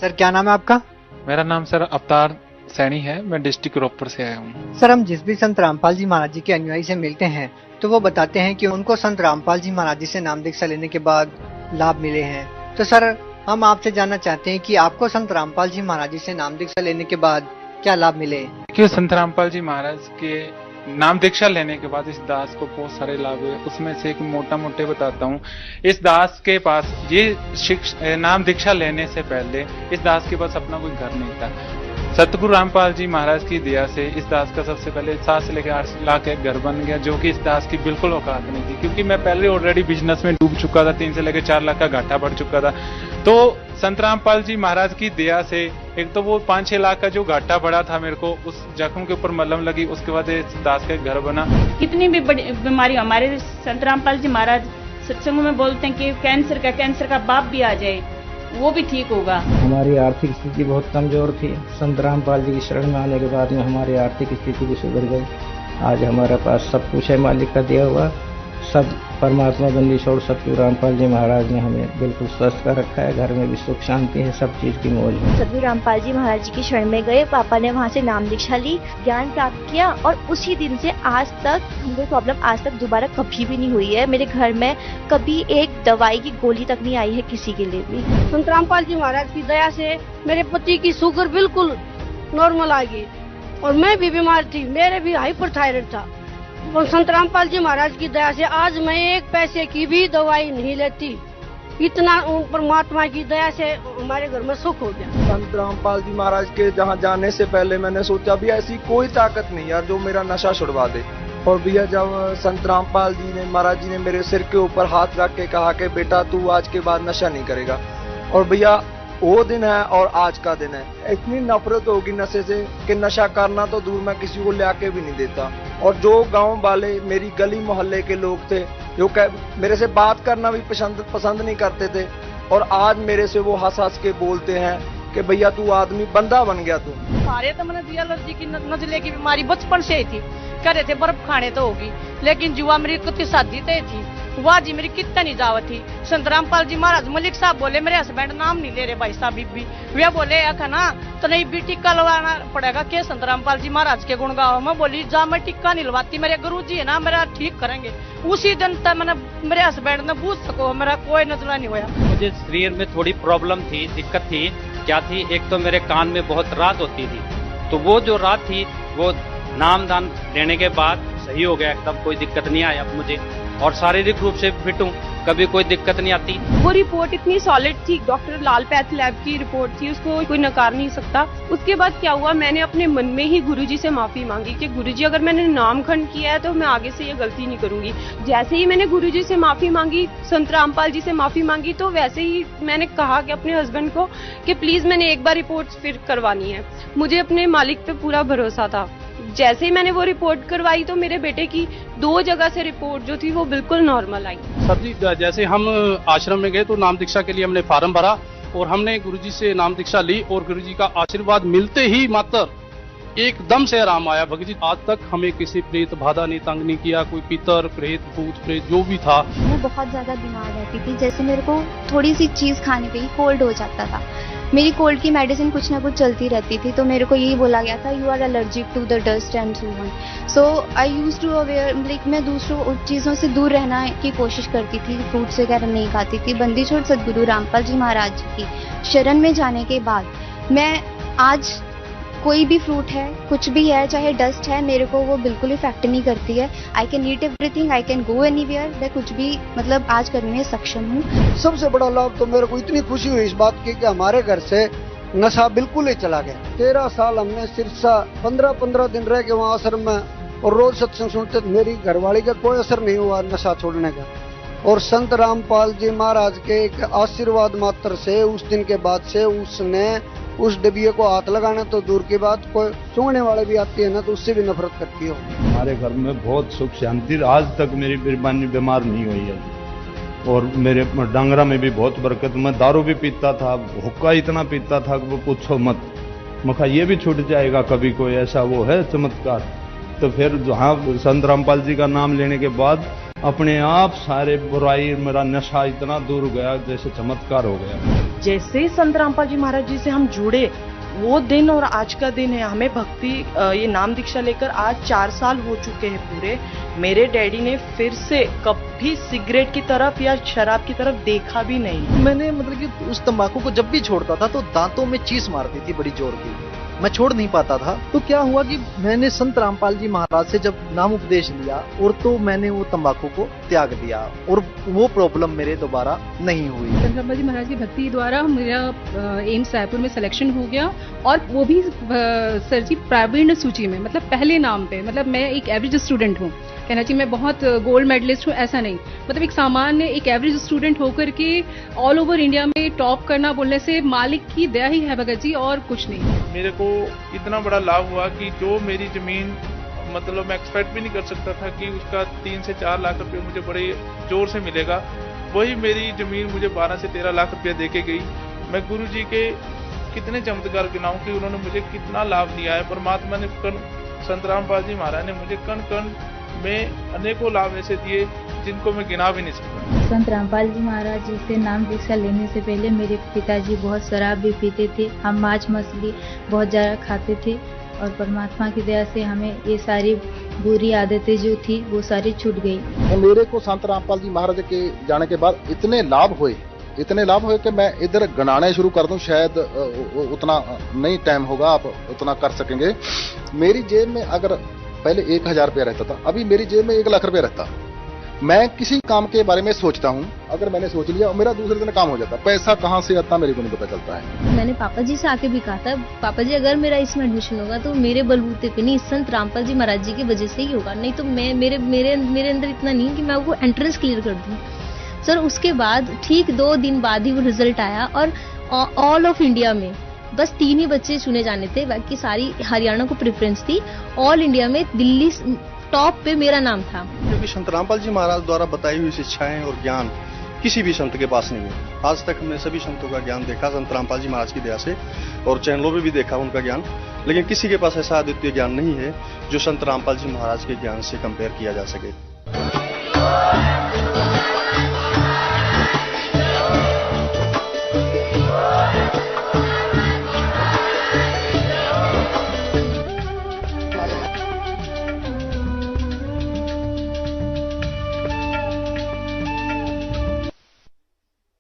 सर क्या नाम है आपका? मेरा नाम सर अवतार सैनी है, मैं डिस्ट्रिक्ट रोहतक से आया हूँ। सर हम जिस भी संत रामपाल जी महाराज जी के अनुयायी से मिलते हैं तो वो बताते हैं कि उनको संत रामपाल जी महाराज जी से नाम दीक्षा लेने के बाद लाभ मिले हैं। तो सर हम आपसे जानना चाहते हैं कि आपको संत रामपाल जी महाराज जी से नाम दीक्षा लेने के बाद क्या लाभ मिले? क्यों संत रामपाल जी महाराज के नाम दीक्षा लेने के बाद इस दास को बहुत सारे लाभ हुए। उसमें से एक मोटा मोटे बताता हूँ। इस दास के पास ये नाम दीक्षा लेने से पहले इस दास के पास अपना कोई घर नहीं था। सतगुरु रामपाल जी महाराज की दया से इस दास का सबसे पहले 7 से लेकर 8 लाख का घर बन गया, जो कि इस दास की बिल्कुल औकात नहीं थी, क्योंकि मैं पहले ऑलरेडी बिजनेस में डूब चुका था। 3 से लेकर 4 लाख का घाटा बढ़ चुका था। तो संत रामपाल जी महाराज की दया से एक तो वो 5-6 लाख का जो घाटा बढ़ा था मेरे को, उस जख्म के ऊपर मलहम लगी, उसके बाद इस दास का घर बना। कितनी भी बड़ी बीमारी, हमारे संत रामपाल जी महाराज सत्संगों में बोलते हैं कि कैंसर का बाप भी आ जाए वो भी ठीक होगा। हमारी आर्थिक स्थिति बहुत कमजोर थी। संत रामपाल जी की शरण में आने के बाद में हमारी आर्थिक स्थिति भी सुधर गई। आज हमारे पास सब कुछ है, मालिक का दिया हुआ सब। परमात्मा बंदी छोड़ सतगुरु रामपाल जी महाराज ने हमें बिल्कुल स्वस्थ कर रखा है। घर में भी सुख शांति है, सब चीज की मौज है। सतगुरु रामपाल जी महाराज जी की शरण में गए, पापा ने वहाँ से नाम दीक्षा ली, ज्ञान प्राप्त किया और उसी दिन से आज तक हमको प्रॉब्लम आज तक दोबारा कभी भी नहीं हुई है। मेरे घर में कभी एक दवाई की गोली तक नहीं आई है किसी के लिए भी। संत रामपाल जी महाराज की दया से मेरे पति की शुगर बिल्कुल नॉर्मल आ गई और मैं भी बीमार थी, मेरे भी हाइपरथायराइड था। और संत रामपाल जी महाराज की दया से आज मैं एक पैसे की भी दवाई नहीं लेती। इतना परमात्मा की दया से हमारे घर में सुख हो गया। संत रामपाल जी महाराज के जहाँ जाने से पहले मैंने सोचा भी ऐसी कोई ताकत नहीं यार जो मेरा नशा छुड़वा दे। और भैया जब संत रामपाल जी ने महाराज जी ने मेरे सिर के ऊपर हाथ रख के कहा कि बेटा तू आज के बाद नशा नहीं करेगा, और भैया वो दिन है और आज का दिन है। इतनी नफरत होगी नशे से कि नशा करना तो दूर, मैं किसी को लाके भी नहीं देता। और जो गांव वाले मेरी गली मोहल्ले के लोग थे जो मेरे से बात करना भी पसंद नहीं करते थे, और आज मेरे से वो हंस हंस के बोलते हैं कि भैया तू आदमी बंदा बन गया तू। सारे तो मैंने एलर्जी की नजले की बीमारी बचपन से ही थी, कह रहे थे बर्फ खाने तो होगी, लेकिन जुआ मेरी कुछ शादी तय थी, वाह जी मेरी कितना नहीं जावत थी। संत रामपाल जी महाराज मलिक साहब बोले मेरे हस्बैंड नाम नहीं ले रहे भाई साहब बीबी, वे बोले ना तो नहीं भी टिक्का लगवाना पड़ेगा के संत रामपाल जी महाराज के गुण गाओ। मैं बोली जा मैं टिक्का नहीं लवाती, मेरे गुरु जी है ना मेरा ठीक करेंगे। उसी दिन तक मैंने मेरे हस्बैंड ने पूछ सको मेरा कोई नजला नहीं हुआ। मुझे शरीर में थोड़ी प्रॉब्लम थी, दिक्कत थी। क्या थी? एक तो मेरे कान में बहुत रात होती थी, तो वो जो रात थी वो नाम दान देने के बाद सही हो गया एकदम, कोई दिक्कत नहीं आया अब मुझे, और शारीरिक रूप से फिट हूँ, कभी कोई दिक्कत नहीं आती। वो रिपोर्ट इतनी सॉलिड थी, डॉक्टर लाल पैथ लैब की रिपोर्ट थी, उसको कोई नकार नहीं सकता। उसके बाद क्या हुआ, मैंने अपने मन में ही गुरुजी से माफी मांगी कि गुरुजी अगर मैंने नामखंड किया है तो मैं आगे से ये गलती नहीं करूंगी। जैसे ही मैंने गुरुजी से माफी मांगी, संत रामपाल जी से माफी मांगी, तो वैसे ही मैंने कहा कि अपने हस्बैंड को कि प्लीज मैंने एक बार रिपोर्ट फिर करवानी है। मुझे अपने मालिक पे पूरा भरोसा था। जैसे ही मैंने वो रिपोर्ट करवाई तो मेरे बेटे की 2 जगह से रिपोर्ट जो थी वो बिल्कुल नॉर्मल आई। सर जी जैसे हम आश्रम में गए तो नाम दीक्षा के लिए हमने फार्म भरा और हमने गुरुजी से नाम दीक्षा ली, और गुरुजी का आशीर्वाद मिलते ही मात्र एकदम से आराम आया भगत जी। आज तक हमें किसी प्रेत बाधा नहीं, तंग नहीं किया, कोई पितर प्रेत भूत प्रेत जो भी था। मैं बहुत ज्यादा बीमार रहती थी, जैसे मेरे को थोड़ी सी चीज खाने पे ही कोल्ड हो जाता था। मेरी कोल्ड की मेडिसिन कुछ ना कुछ चलती रहती थी, तो मेरे को यही बोला गया था you are allergic to the dust and so on. So I used to aware, like मैं दूसरों चीज़ों से दूर रहना की कोशिश करती थी, फ्रूट्स वगैरह नहीं खाती थी। बंदी छोड़ सदगुरु रामपाल जी महाराज की शरण में जाने के बाद मैं आज कोई भी फ्रूट है, कुछ भी है, चाहे डस्ट है, मेरे को वो बिल्कुल इफेक्ट नहीं करती है। I can eat everything, I can go anywhere, मैं कुछ भी मतलब आज करने में सक्षम हूँ। सबसे बड़ा लाभ तो मेरे को इतनी खुशी हुई इस बात की कि हमारे घर से नशा बिल्कुल ही चला गया। 13 साल हमने सिरसा 15-15 दिन रह के वहाँ आश्रम में और रोज सत्संग सुनते, मेरी घरवाली का कोई असर नहीं हुआ नशा छोड़ने का। और संत रामपाल जी महाराज के एक आशीर्वाद मात्र से उस दिन के बाद से उसने उस डिबिये को हाथ लगाना तो दूर की बात, कोई सूंघने वाले भी आती है ना तो उससे भी नफरत करती हो। हमारे घर में बहुत सुख शांति, आज तक मेरी बिरबानी बीमार नहीं हुई है। और मेरे डांगरा में भी बहुत बरकत। मैं दारू भी पीता था, हुक्का इतना पीता था कि वो पूछो मत। मखा ये भी छूट जाएगा कभी, कोई ऐसा वो है चमत्कार। तो फिर जहाँ संत रामपाल जी का नाम लेने के बाद अपने आप सारे बुराई, मेरा नशा इतना दूर गया जैसे चमत्कार हो गया। जैसे संत रामपाल जी महाराज जी से हम जुड़े, वो दिन और आज का दिन है। हमें भक्ति ये नाम दीक्षा लेकर आज 4 साल हो चुके हैं पूरे। मेरे डैडी ने फिर से कभी सिगरेट की तरफ या शराब की तरफ देखा भी नहीं। मैंने मतलब कि उस तंबाकू को जब भी छोड़ता था तो दांतों में चीस मारती थी बड़ी जोर की, मैं छोड़ नहीं पाता था। तो क्या हुआ कि मैंने संत रामपाल जी महाराज से जब नाम उपदेश लिया और तो मैंने वो तंबाकू को त्याग दिया और वो प्रॉब्लम मेरे दोबारा नहीं हुई। संत रामपाल जी महाराज की भक्ति द्वारा मेरा एम्स रायपुर में सिलेक्शन हो गया और वो भी सर जी प्रावीण्य सूची में, मतलब पहले नाम पे। मतलब मैं एक एवरेज स्टूडेंट हूँ, कहना चाहिए मैं बहुत गोल्ड मेडलिस्ट हूँ ऐसा नहीं, मतलब एक सामान्य एक एवरेज स्टूडेंट होकर के ऑल ओवर इंडिया में टॉप करना बोलने से मालिक की दया ही है भगत जी, और कुछ नहीं। मेरे को इतना बड़ा लाभ हुआ कि जो मेरी जमीन, मतलब मैं एक्सपेक्ट भी नहीं कर सकता था कि उसका 3 से 4 लाख रुपए मुझे बड़े जोर से मिलेगा, वही मेरी जमीन मुझे 12 से 13 लाख रुपया दे के गई। मैं गुरु जी के कितने चमत्कार गिनाऊं कि उन्होंने मुझे कितना लाभ दिया है। परमात्मा ने संत रामपाल जी महाराज ने मुझे कण कण में अनेकों लाभ ऐसे दिए जिनको मैं गिना भी नहीं सकता। संत रामपाल जी महाराज जी से नाम दीक्षा लेने से पहले मेरे पिताजी बहुत शराब भी पीते थे, हम मांस मछली बहुत ज़्यादा खाते थे, और परमात्मा की दया से हमें ये सारी बुरी आदतें जो थी वो सारी छूट गई। मेरे को संत रामपाल जी महाराज के जाने के बाद इतने लाभ हुए कि मैं इधर गणाने शुरू कर दूं, शायद उतना नहीं टाइम होगा आप उतना कर सकेंगे। मेरी जेब में अगर पहले 1000 रुपया रहता था, अभी मेरी जेब में 1 लाख रुपया रहता। मैं किसी काम के बारे में सोचता हूँ, अगर मैंने सोच लिया मेरा दूसरे दिन काम हो जाता। पैसा कहाँ से आता मेरे को नहीं पता चलता है। मैंने पापा जी से आके भी कहा था, पापा जी अगर मेरा इसमें एडमिशन होगा तो मेरे बलबूते पे नहीं, संत रामपाल जी महाराज जी की वजह से ही होगा, नहीं तो मैं मेरे अंदर इतना नहीं कि मैं वो एंट्रेंस क्लियर कर दूँ। सर उसके बाद ठीक 2 दिन बाद ही वो रिजल्ट आया और ऑल ऑफ इंडिया में बस 3 ही बच्चे चुने जाने थे, बाकी सारी हरियाणा को प्रेफरेंस थी। ऑल इंडिया में दिल्ली टॉप पे मेरा नाम था। क्योंकि संत रामपाल जी महाराज द्वारा बताई हुई शिक्षाएं और ज्ञान किसी भी संत के पास नहीं है। आज तक हमने सभी संतों का ज्ञान देखा संत रामपाल जी महाराज की दया से, और चैनलों पे भी देखा उनका ज्ञान, लेकिन किसी के पास ऐसा अद्वितीय ज्ञान नहीं है जो संत रामपाल जी महाराज के ज्ञान से कंपेयर किया जा सके।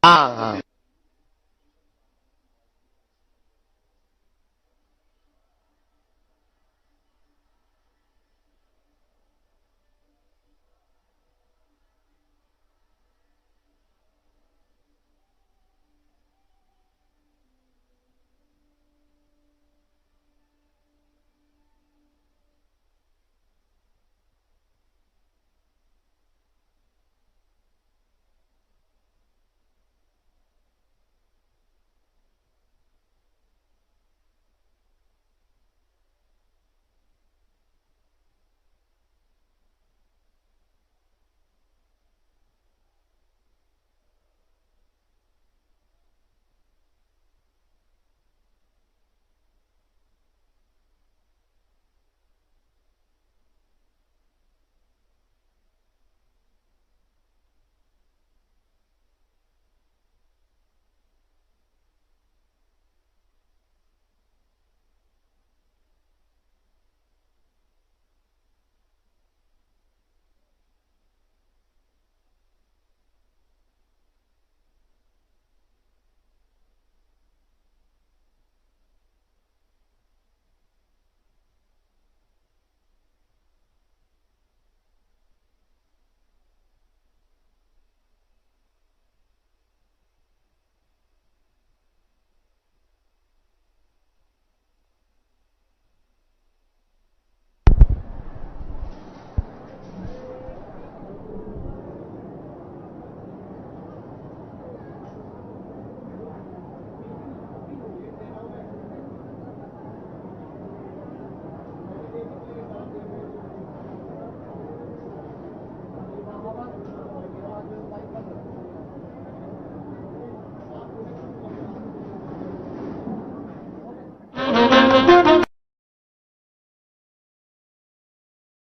हाँ